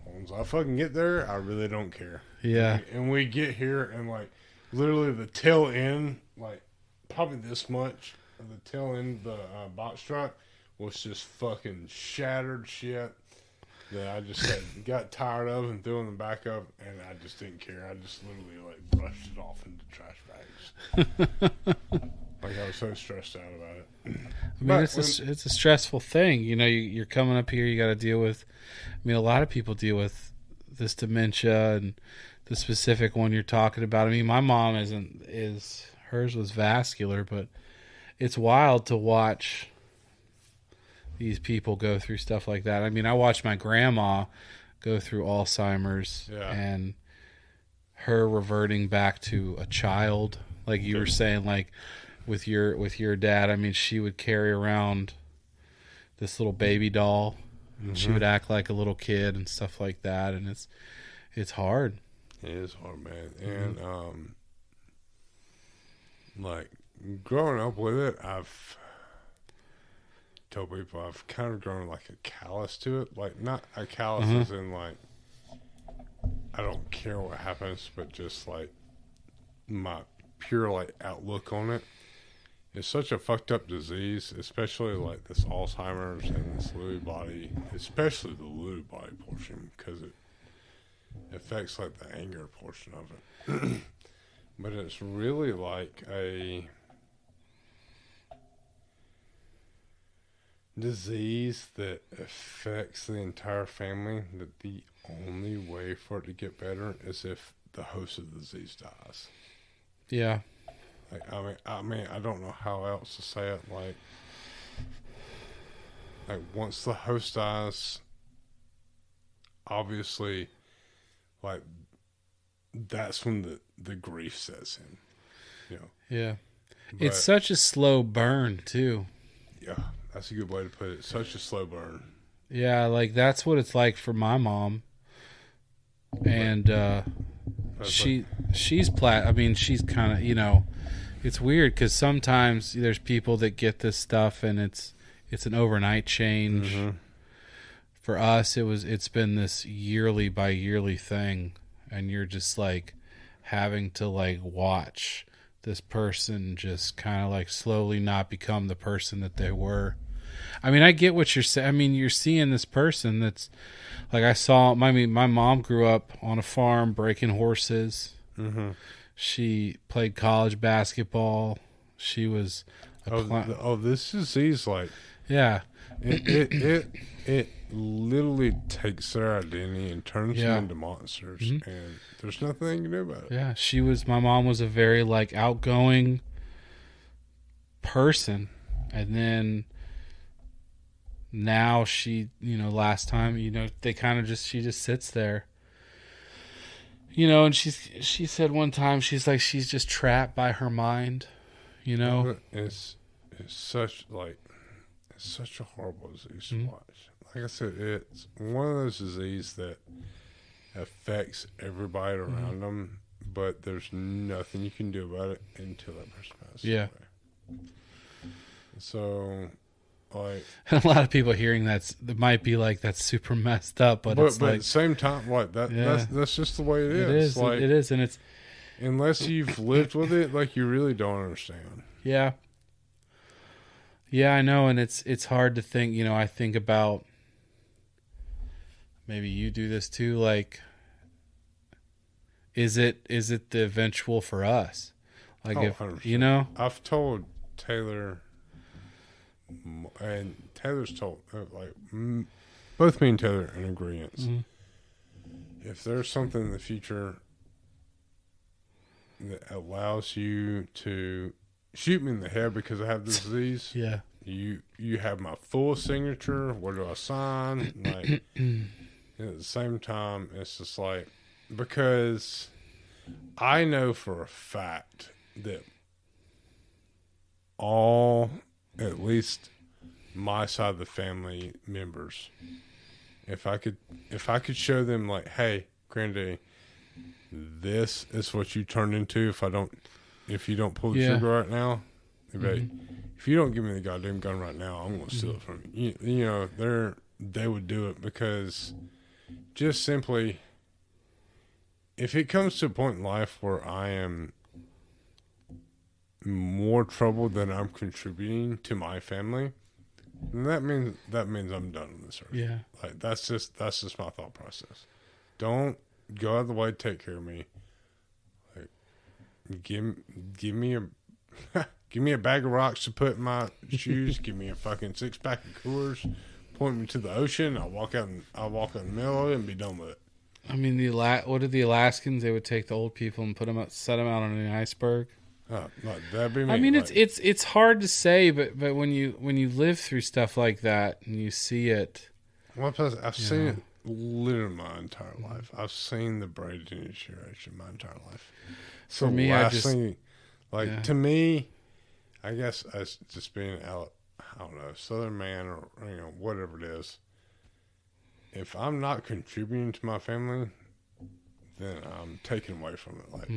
once I fucking get there, I really don't care. Yeah. And we get here, and like literally the tail end, like probably this much of the tail end of the box truck was just fucking shattered shit. that I just got tired of and threw in the back of, and I just didn't care. I just literally like brushed it off into trash bags. Like I was so stressed out about it. I mean, it's a stressful thing. You know, you're coming up here. You got to deal with. I mean, a lot of people deal with this dementia and the specific one you're talking about. I mean, my mom hers was vascular, but it's wild to watch these people go through stuff like that. I mean, I watched my grandma go through Alzheimer's and her reverting back to a child, like you were saying, like with your dad. I mean, she would carry around this little baby doll. Mm-hmm. She would act like a little kid and stuff like that, and it's hard. It is hard, man. And like growing up with it, I've told people I've kind of grown like a callous to it. Like not a callous as in like I don't care what happens, but just like my pure like outlook on it. It's such a fucked up disease, especially like this Alzheimer's and this Lewy body, especially the Lewy body portion, because it affects like the anger portion of it. But it's really like a disease that affects the entire family, that the only way for it to get better is if the host of the disease dies. Yeah. Like, I mean, I don't know how else to say it. Like once the host dies, obviously, like that's when the grief sets in. You know. Yeah. But it's such a slow burn too. Yeah, that's a good way to put it. Such a slow burn. Yeah, like that's what it's like for my mom. And she's I mean, she's kind of, you know, it's weird because sometimes there's people that get this stuff and it's an overnight change. Mm-hmm. For us, it's been this yearly by yearly thing, and you're just like having to like watch this person just kind of like slowly not become the person that they were. I mean, I get what you're saying. I mean, you're seeing this person that's like my mom grew up on a farm breaking horses. Mm-hmm. She played college basketball. She was this disease, like it literally takes their identity and turns them into monsters, mm-hmm. and there's nothing you can do about it. Yeah, my mom was a very like outgoing person, and then now she, you know, last time, you know, they kind of she just sits there. You know, and she said one time, she's just trapped by her mind, you know. It's such a horrible disease to watch. Like I said, it's one of those diseases that affects everybody around them, but there's nothing you can do about it until that person passes away. So, like, a lot of people hearing that might be like, that's super messed up, but it's like, at the same time, like that's just the way it is. It is, like, it is, and it's unless you've lived with it, like you really don't understand. Yeah, I know, and it's hard to think. You know, I think about, maybe you do this too. Like, is it the eventual for us? Like, if 100%. You know, I've told Taylor. And Taylor's told, like, both me and Taylor are in agreement. Mm-hmm. If there's something in the future that allows you to shoot me in the head because I have this disease, you have my full signature. Where do I sign? Like, at the same time, it's just like, because I know for a fact that at least my side of the family members, if I could show them, like, hey, Granddaddy, this is what you turned into if you don't pull the trigger right now, if you don't give me the goddamn gun right now, I'm going to steal it from you. You know, they would do it, because just simply, if it comes to a point in life where I am more trouble than I'm contributing to my family, And that means I'm done on this earth. Yeah. Like that's just my thought process. Don't go out of the way to take care of me. Like give me a give me a bag of rocks to put in my shoes. Give me a fucking 6-pack of Coors. Point me to the ocean. I'll walk out in the middle of it and be done with it. I mean, what did the Alaskans? They would take the old people and set them out on an iceberg. Like, that'd be me. I mean, like, it's hard to say, but when you live through stuff like that and you see it, well, plus I've seen it literally my entire life. I've seen the braided initiation my entire life. For me, I just to me, I guess as just being out, I don't know, Southern man or whatever it is. If I'm not contributing to my family, then I'm taken away from it. Like,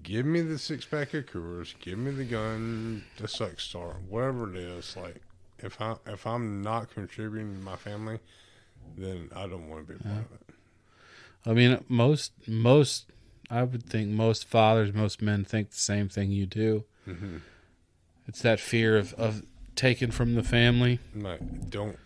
give me the 6-pack of Coors, give me the gun, the sex star, whatever it is. Like, if I'm not contributing to my family, then I don't want to be a part of it. I mean, I would think most fathers, most men think the same thing you do. Mm-hmm. It's that fear of taken from the family. Like,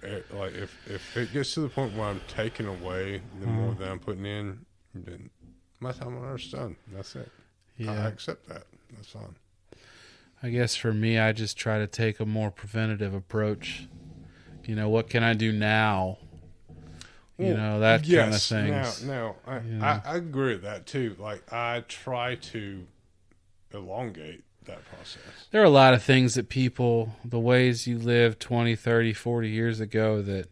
if it gets to the point where I'm taking away the more that I'm putting in, then my time on earth's done. That's it. Yeah. I accept that. That's fine. I guess for me, I just try to take a more preventative approach. What can I do now? That kind of things. No, I agree with that too. Like, I try to elongate that process. There are a lot of things that the ways you lived 20, 30, 40 years ago that,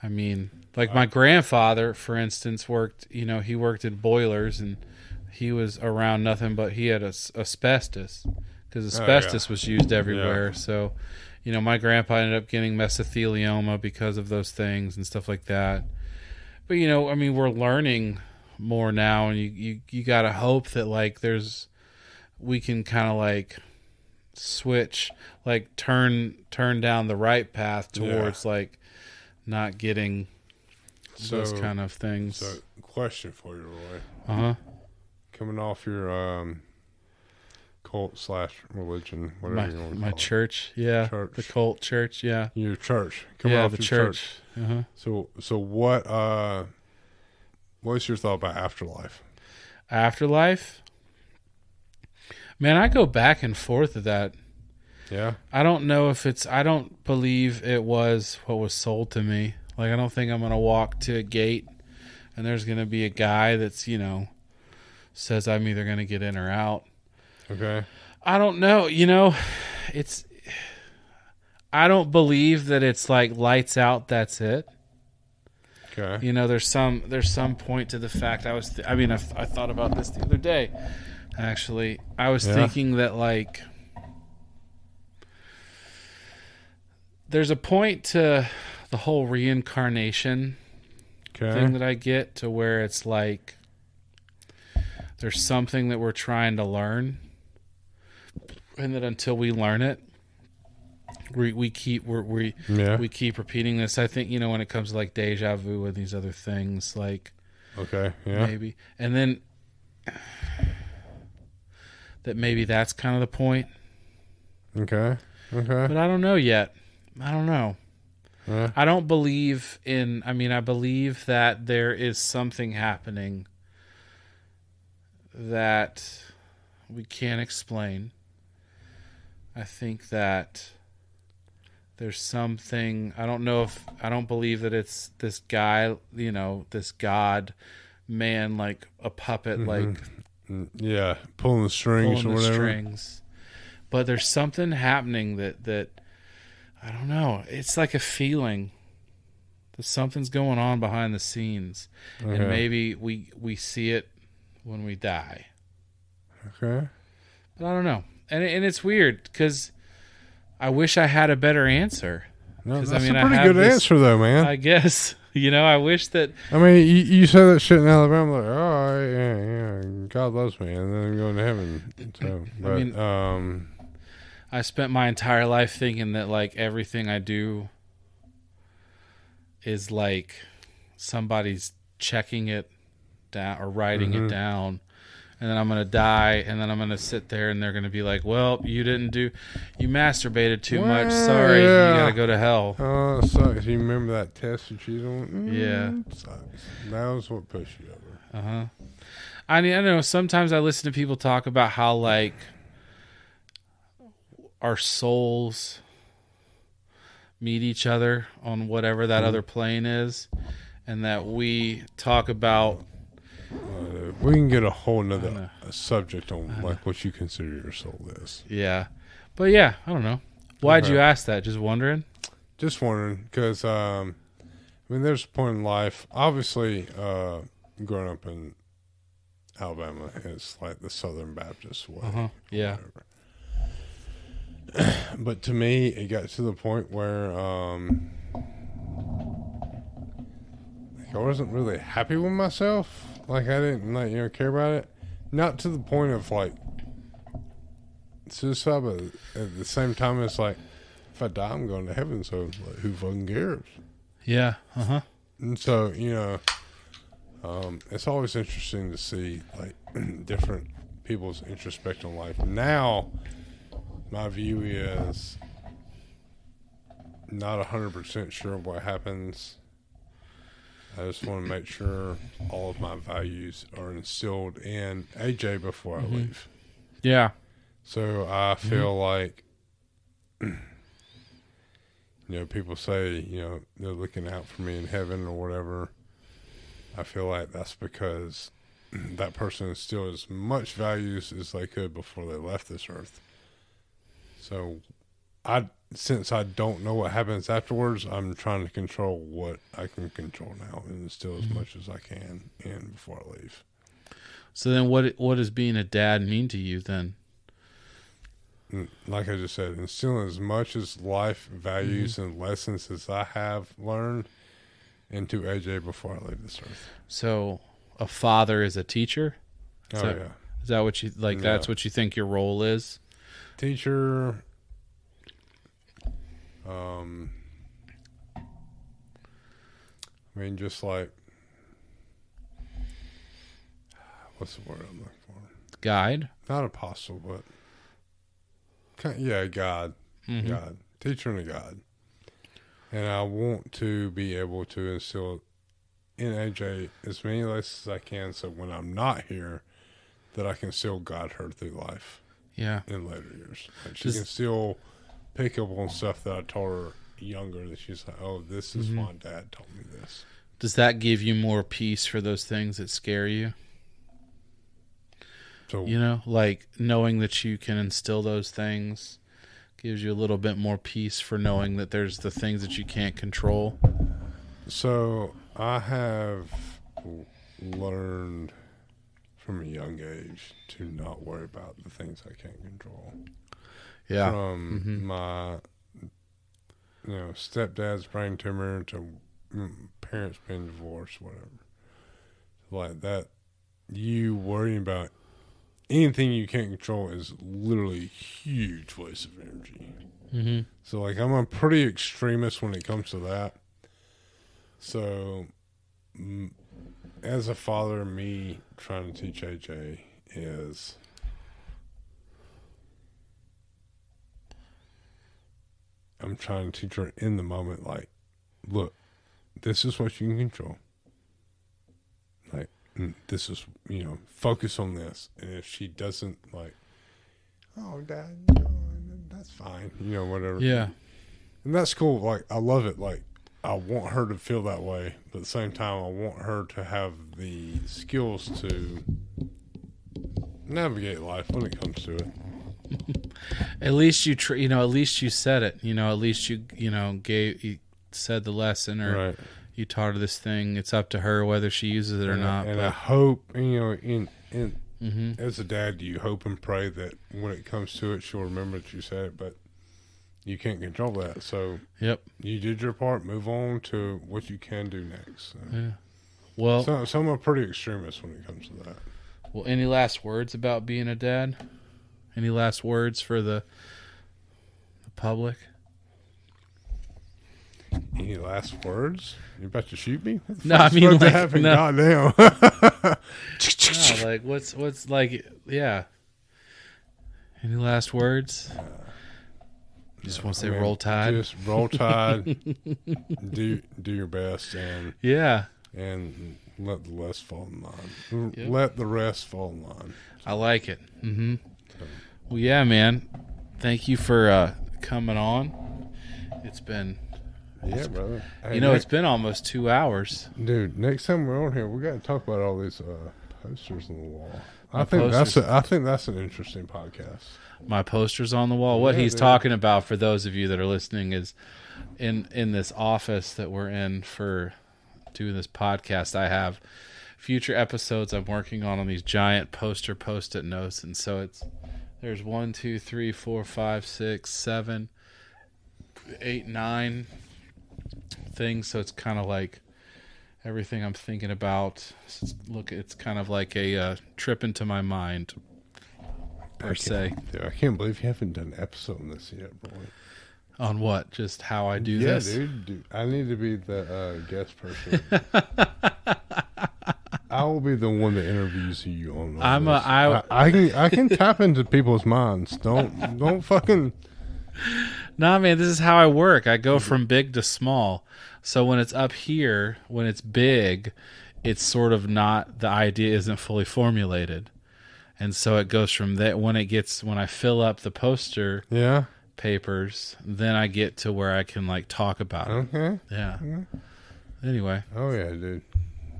I mean, like my grandfather, for instance, worked in boilers and he was around nothing but he had asbestos because asbestos was used everywhere. Yeah. So, my grandpa ended up getting mesothelioma because of those things and stuff like that. But, I mean, we're learning more now and you got to hope that like we can kind of like switch, like turn down the right path towards like not getting those kind of things. So, question for you, Roy. Uh-huh. Coming off your cult/religion, whatever you want to call it. My church, yeah. Church. The cult church, yeah. Your church. Coming off the your church. Uh-huh. So what's your thought about afterlife? Afterlife? Man, I go back and forth with that. Yeah. I don't know if I don't believe it was what was sold to me. Like, I don't think I'm going to walk to a gate and there's going to be a guy that's, says I'm either going to get in or out. Okay. I don't know. I don't believe that it's like lights out, that's it. Okay. There's some point to the fact I thought about this the other day. Actually, I was thinking that like there's a point to the whole reincarnation thing that I get to where it's like there's something that we're trying to learn, and that until we learn it, we keep repeating this. I think when it comes to like deja vu and these other things, like maybe, and then. That maybe that's kind of the point. Okay. But I don't know yet. I don't know. I don't believe I believe that there is something happening that we can't explain. I think that there's something, I don't believe that it's this guy, this God man, like a puppet, like, yeah, pulling the strings or whatever. But there's something happening that I don't know. It's like a feeling that something's going on behind the scenes, and maybe we see it when we die. Okay. But I don't know, and it's weird because I wish I had a better answer. No, that's a pretty good answer, though, man. I guess. I wish that... I mean, you say that shit in Alabama, like, oh, yeah, God loves me, and then I'm going to heaven. So, but, I spent my entire life thinking that, like, everything I do is, like, somebody's checking it down or writing it down, and then I'm going to die, and then I'm going to sit there, and they're going to be like, well, you masturbated too much. Sorry, you got to go to hell. Oh, it sucks. You remember that test that you don't? Yeah. It sucks. That was what pushed you over. Uh-huh. I mean, I know sometimes I listen to people talk about how, like, our souls meet each other on whatever that other plane is, and that we talk about... we can get a whole nother subject on like what you consider your soul is. Yeah. But yeah, I don't know. Why'd you ask that? Just wondering? Just wondering, because, I mean, there's a point in life, obviously, growing up in Alabama, it's like the Southern Baptist way. Yeah. But to me, it got to the point where like I wasn't really happy with myself. Like I didn't care about it. Not to the point of like suicide, but at the same time, it's like if I die, I'm going to heaven. So like, who fucking cares? Yeah. And so it's always interesting to see like different people's introspection on life. Now, my view is not 100% sure what happens. I just want to make sure all of my values are instilled in AJ before I leave. Yeah. So I feel like, people say, they're looking out for me in heaven or whatever. I feel like that's because that person instilled as much values as they could before they left this earth. So since I don't know what happens afterwards, I'm trying to control what I can control now and instill as much as I can in before I leave. So then what does being a dad mean to you then? Like I just said, instilling as much as life values and lessons as I have learned into AJ before I leave this earth. So a father is a teacher? Is that what you like? Yeah. That's what you think your role is? Teacher. I mean, just like, what's the word I'm looking for? Guide? Not apostle, but God. God. Teacher and a God. And I want to be able to instill in AJ as many lessons as I can so when I'm not here, that I can still guide her through life. Yeah. In later years. Like she can still pick up on stuff that I told her younger, that she's like, oh, this is my dad told me this. Does that give you more peace for those things that scare you? So, like knowing that you can instill those things gives you a little bit more peace for knowing that there's the things that you can't control. So I have learned from a young age to not worry about the things I can't control. Yeah. From my, stepdad's brain tumor to parents being divorced, whatever. Like that, you worrying about anything you can't control is literally a huge waste of energy. So, like, I'm a pretty extremist when it comes to that. So, as a father, me trying to teach AJ is I'm trying to teach her in the moment, like, look, this is what you can control. Like, this is, focus on this. And if she doesn't, like, oh, Dad, that's fine, whatever. Yeah. And that's cool. Like, I love it. Like, I want her to feel that way, but at the same time, I want her to have the skills to navigate life when it comes to it. At least you, at least you said it. At least you said the lesson, or you taught her this thing. It's up to her whether she uses it or not. And I hope, as a dad, you hope and pray that when it comes to it, she'll remember that you said it, but you can't control that. So you did your part. Move on to what you can do next. So. Yeah. Well, so I'm a pretty extremist when it comes to that. Well, any last words about being a dad? Any last words for the public? Any last words? You about to shoot me? No, I mean, like, happen? no. Goddamn. No, like, what's like, yeah. Any last words? You just want to say roll tide? Just roll tide. do your best and let the rest fall in line. Yep. Let the rest fall in line. I like it. Mm-hmm. Well, yeah, man. Thank you for coming on. It's been, brother. Hey, it's been almost 2 hours. Dude, next time we're on here, we got to talk about all these posters on the wall. I think that's an interesting podcast. My posters on the wall. What he's talking about, for those of you that are listening, is in this office that we're in for doing this podcast. I have future episodes I'm working on these giant post-it notes, and so there's 1, 2, 3, 4, 5, 6, 7, 8, 9 things. So it's kind of like everything I'm thinking about. It's kind of like a trip into my mind, per se. Dude, I can't believe you haven't done an episode on this yet, boy. On what? Just how I do this? Yeah, dude. I need to be the guest person. I will be the one that interviews you on. I can tap into people's minds. Don't fucking. Nah, man. This is how I work. I go from big to small. So when it's up here, when it's big, it's sort of not. The idea isn't fully formulated, and so it goes from that. When I fill up the poster. Yeah. Papers, then I get to where I can like talk about it. Okay. Yeah. Anyway. Oh yeah, dude.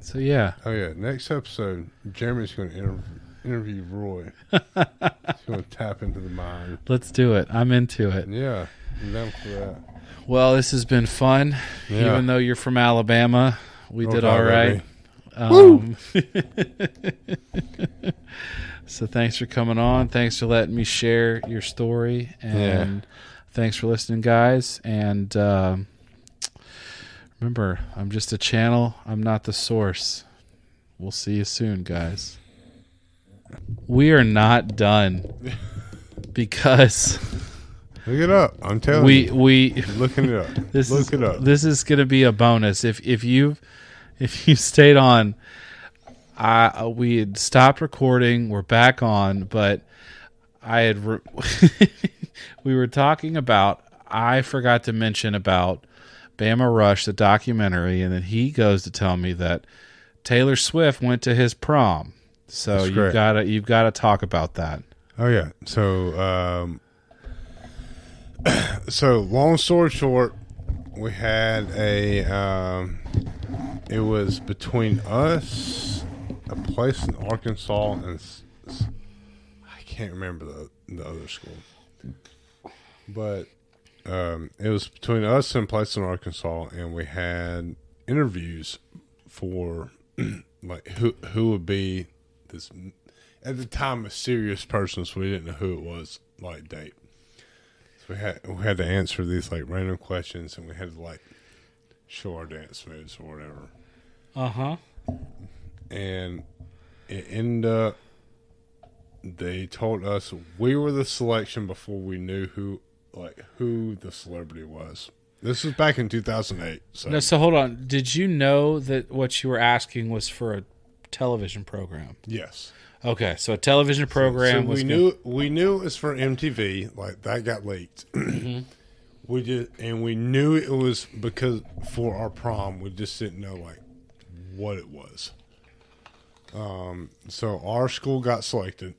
So yeah. Oh yeah. Next episode, Jeremy's going to interview Roy. He's going to tap into the mind. Let's do it. I'm into it. Yeah, I'm down for that. Well, this has been fun. Yeah. Even though you're from Alabama, we did all right. So thanks for coming on. Thanks for letting me share your story. And thanks for listening, guys. And remember, I'm just a channel. I'm not the source. We'll see you soon, guys. We are not done because... Look it up. I'm telling you. We looking it up. Look it up. This is going to be a bonus. If you stayed on... we had stopped recording. We're back on, but we were talking about. I forgot to mention about Bama Rush, the documentary, and then he goes to tell me that Taylor Swift went to his prom. So you've got to talk about that. Oh yeah. So so long story short, we had it was between us. A place in Arkansas, and I can't remember the other school, but it was between us and a place in Arkansas, and we had interviews for like who would be this at the time mysterious person, so we didn't know who it was, like date. So we had to answer these like random questions, and we had to like show our dance moves or whatever. And it ended up, they told us we were the selection before we knew who the celebrity was. This was back in 2008. So hold on. Did you know that what you were asking was for a television program? Yes. Okay, so a television program so was... We knew it was for MTV. Like, that got leaked. Mm-hmm. We knew it was because for our prom. We just didn't know, like, what it was. So our school got selected,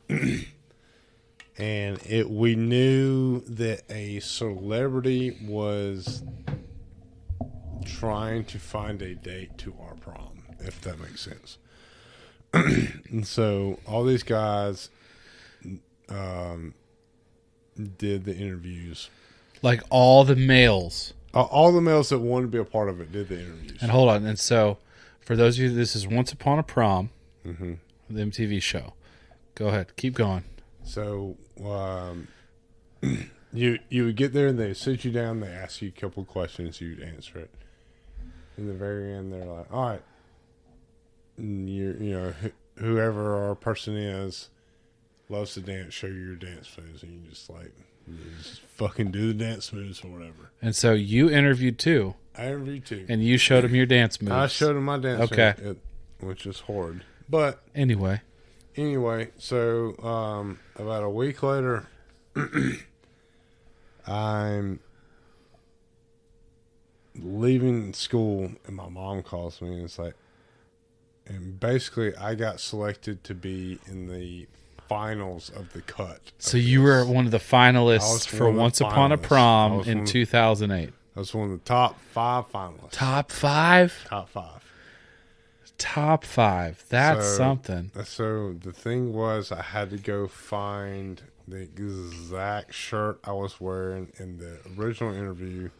and we knew that a celebrity was trying to find a date to our prom, if that makes sense. And so all these guys did the interviews. Like all the males. All the males that wanted to be a part of it did the interviews. And hold on. And so for those of you, this is Once Upon a Prom. Mm-hmm. The MTV show. Go ahead. Keep going. So you would get there and they sit you down. They ask you a couple of questions. You'd answer it. In the very end, they're like, "All right, whoever our person is, loves to dance, show you your dance moves, and you just fucking do the dance moves or whatever. And so you interviewed too. I interviewed too. And you showed him your dance moves. I showed him my dance moves, which is hard. But anyway, so about a week later, I'm leaving school, and my mom calls me, and it's like, and basically I got selected to be in the finals of the cut. So you were one of the finalists for Once Upon a Prom in 2008. I was one of the top 5 finalists. Top 5? Top 5. Top 5. That's something. So the thing was, I had to go find the exact shirt I was wearing in the original interview,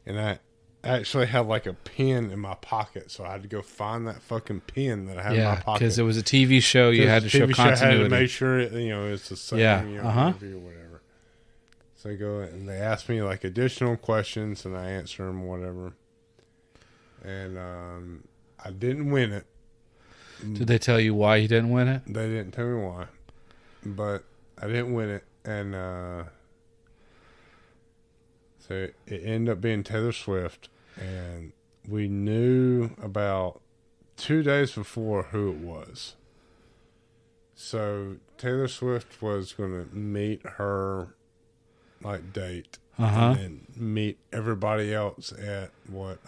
and I actually had like a pin in my pocket, so I had to go find that fucking pin that I had in my pocket. Because it was a TV show, you had to show continuity. I had to make sure it's the same interview or whatever. So I go and they ask me like additional questions, and I answer them whatever. And I didn't win it. Did they tell you why you didn't win it? They didn't tell me why, but I didn't win it, and so it ended up being Taylor Swift, and we knew about 2 days before who it was. So Taylor Swift was going to meet her date, and then meet everybody else at what?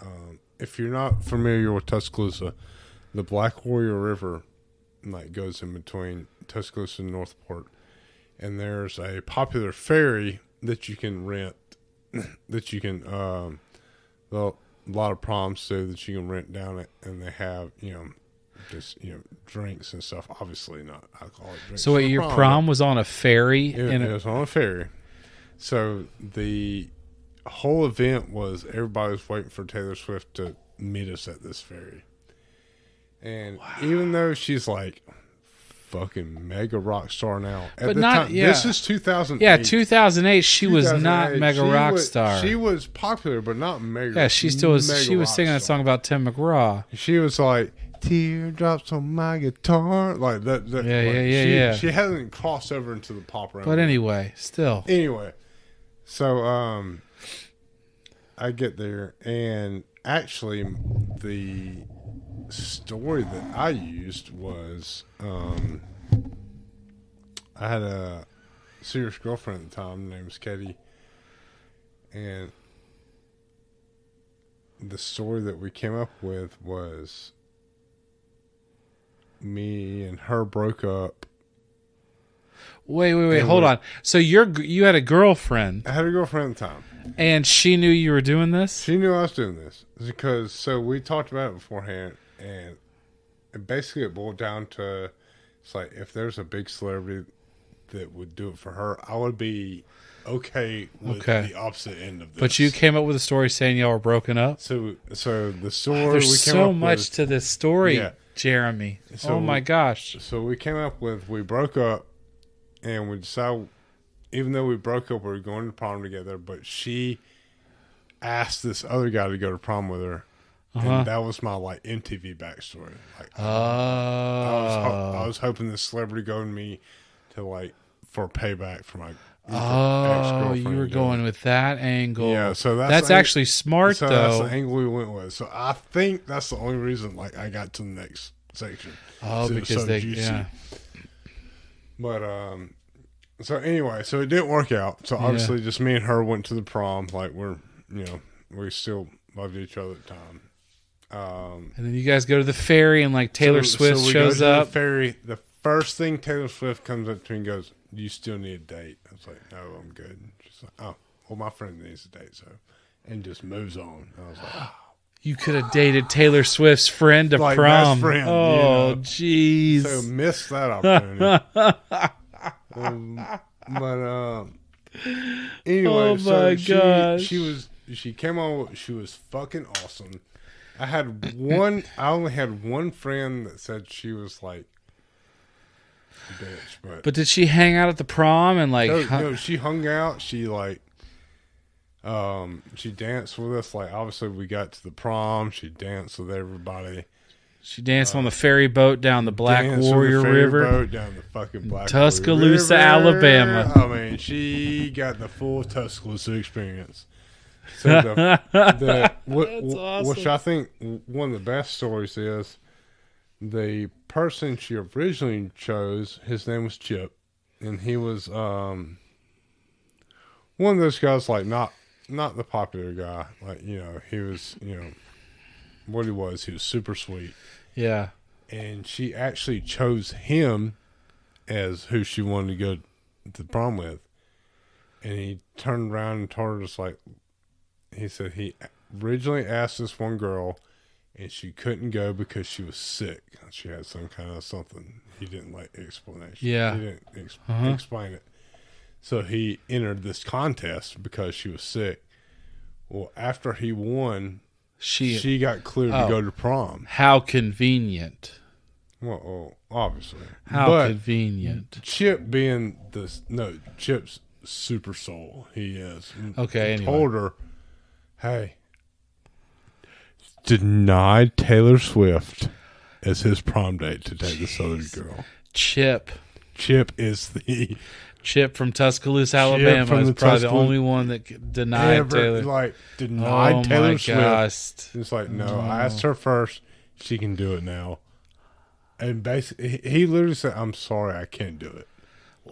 If you're not familiar with Tuscaloosa, the Black Warrior River goes in between Tuscaloosa and Northport, and there's a popular ferry that you can rent. That you can, a lot of proms do that you can rent down it, and they have, drinks and stuff. Obviously not alcoholic drinks. So your prom was on a ferry? It was on a ferry. So the whole event was everybody was waiting for Taylor Swift to meet us at this ferry. And even though she's like fucking mega rock star now. At the time, this is 2008. Yeah, 2008. She was not mega rock star. She was popular, but not mega. Yeah, she still was. She was singing that song about Tim McGraw. She was like teardrops on my guitar, like that. Yeah. She hasn't crossed over into the pop realm. But anyway, still. So I get there, and actually, the story that I used was I had a serious girlfriend at the time. Her name was Katie, and the story that we came up with was me and her broke up. Wait, hold on. So you had a girlfriend. I had a girlfriend at the time. And she knew you were doing this? She knew I was doing this. Because, so we talked about it beforehand, and basically it boiled down to, it's like, if there's a big celebrity that would do it for her, I would be okay with the opposite end of this. But you came up with a story saying y'all were broken up? So the story there's we came so up much with, to this story, Jeremy. So my gosh. So we came up with, we broke up, and we decided, even though we broke up, we were going to prom together, but she asked this other guy to go to prom with her. And that was my MTV backstory. I was hoping this celebrity go to me to for payback for my ex-girlfriend. You were going with that angle. Yeah, so that's actually smart, though. That's the angle we went with. So I think that's the only reason I got to the next section. Because they juicy. But so anyway, so it didn't work out. So obviously, just me and her went to the prom. We still loved each other at the time. And then you guys go to the ferry, and Taylor Swift shows up. The ferry. The first thing Taylor Swift comes up to me and goes, "Do you still need a date?" I was like, "No, I'm good." She's like, "Oh, well, my friend needs a date," and just moves on. I was like, "Oh." You could have dated Taylor Swift's friend to prom. Best friend, oh, jeez. So missed that opportunity. Anyway, my gosh. she came on. She was fucking awesome. I only had one friend that said she was a bitch, but did she hang out at the prom and no, she hung out. She she danced with us. Obviously we got to the prom. She danced with everybody, She danced on the ferry boat down the Black Danced Warrior on the ferry River. boat down the fucking Black Tuscaloosa, Warrior River. Alabama. I mean, she got the full Tuscaloosa experience. So That's awesome. Which I think one of the best stories is the person she originally chose. His name was Chip, and he was one of those guys, like not the popular guy. Like, he was, what he was super sweet. Yeah. And she actually chose him as who she wanted to go to the prom with. And he turned around and told her, just like, he said he originally asked this one girl, and she couldn't go because she was sick. She had some kind of something. He didn't like explanation. Yeah. He didn't explain it. So he entered this contest because she was sick. Well, after he won, she got cleared to go to prom. How convenient. Well, obviously. How convenient. Chip being Chip's super soul. He is. Okay, He told her, hey, denied Taylor Swift as his prom date to take this other girl. Chip is the... Chip from Tuscaloosa, Alabama is probably the only one that denied Taylor. Denied Taylor Swift. Gosh. It's like, no, I asked her first. She can do it now. And basically, he literally said, I'm sorry, I can't do it.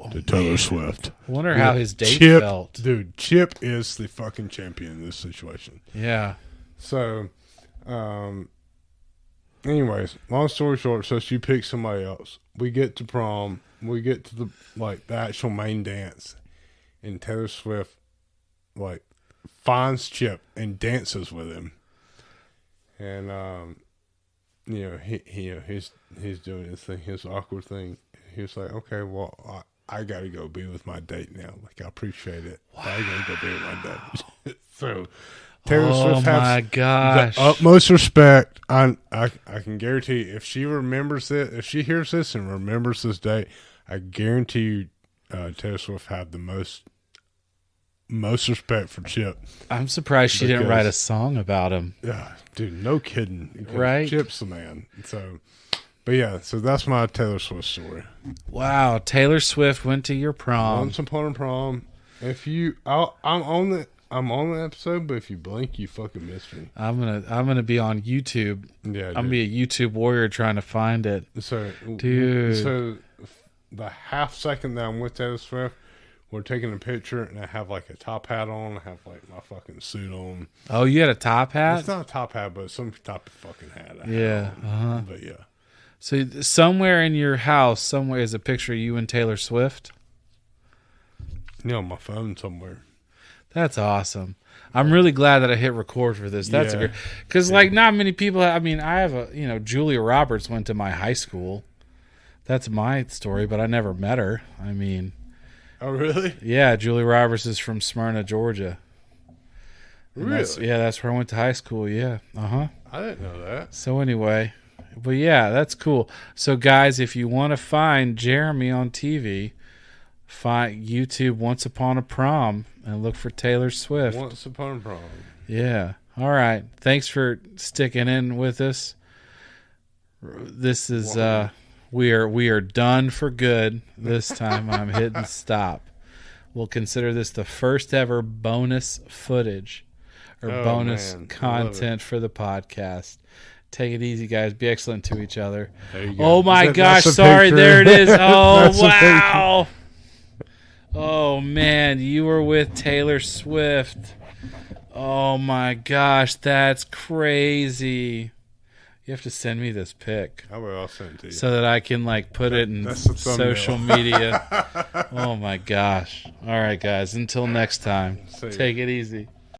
To Taylor Swift. I wonder how his date felt. Dude, Chip is the fucking champion in this situation. Yeah. So, anyways, long story short, so she picks somebody else. We get to prom. We get to the actual main dance, and Taylor Swift finds Chip and dances with him, and he's doing his thing, his awkward thing. He was like, okay, well, I got to go be with my date now. Like, I appreciate it. Wow. I got to go be with my date. So Taylor Swift has the utmost respect. I can guarantee if she remembers it, if she hears this and remembers this date, I guarantee you Taylor Swift had the most respect for Chip. I'm surprised she didn't write a song about him. Yeah, dude, no kidding. Right? Chip's the man. So, but yeah, so that's my Taylor Swift story. Wow, Taylor Swift went to your prom. Once upon a prom. I'm on the episode, but if you blink, you fucking missed me. I'm gonna be on YouTube. Yeah, I'm gonna be a YouTube warrior trying to find it. So, dude. So the half second that I'm with Taylor Swift, we're taking a picture, and I have like a top hat on. I have like my fucking suit on. Oh, you had a top hat? It's not a top hat, but some type of fucking hat. Yeah. But yeah. So somewhere in your house, somewhere is a picture of you and Taylor Swift? On my phone somewhere. That's awesome. I'm really glad that I hit record for this. That's great. Because not many people. I mean, I have Julia Roberts went to my high school. That's my story, but I never met her. I mean, oh really? Yeah, Julia Roberts is from Smyrna, Georgia. Really? That's where I went to high school. Yeah. I didn't know that. So anyway, but yeah, that's cool. So guys, if you want to find Jeremey on TV, find YouTube Once Upon a Prom and look for Taylor Swift. Once Upon a Prom. Yeah. All right. Thanks for sticking in with us. This is we are done for good. This time I'm hitting stop. We'll consider this the first ever bonus footage or bonus content for the podcast. Take it easy, guys. Be excellent to each other. Oh my gosh, sorry, there it is. Oh wow. Oh man, you were with Taylor Swift. Oh my gosh, that's crazy. You have to send me this pic. I will. I'll send it to you so that I can put it in social media. Oh my gosh. All right, guys. Until next time. Take it easy.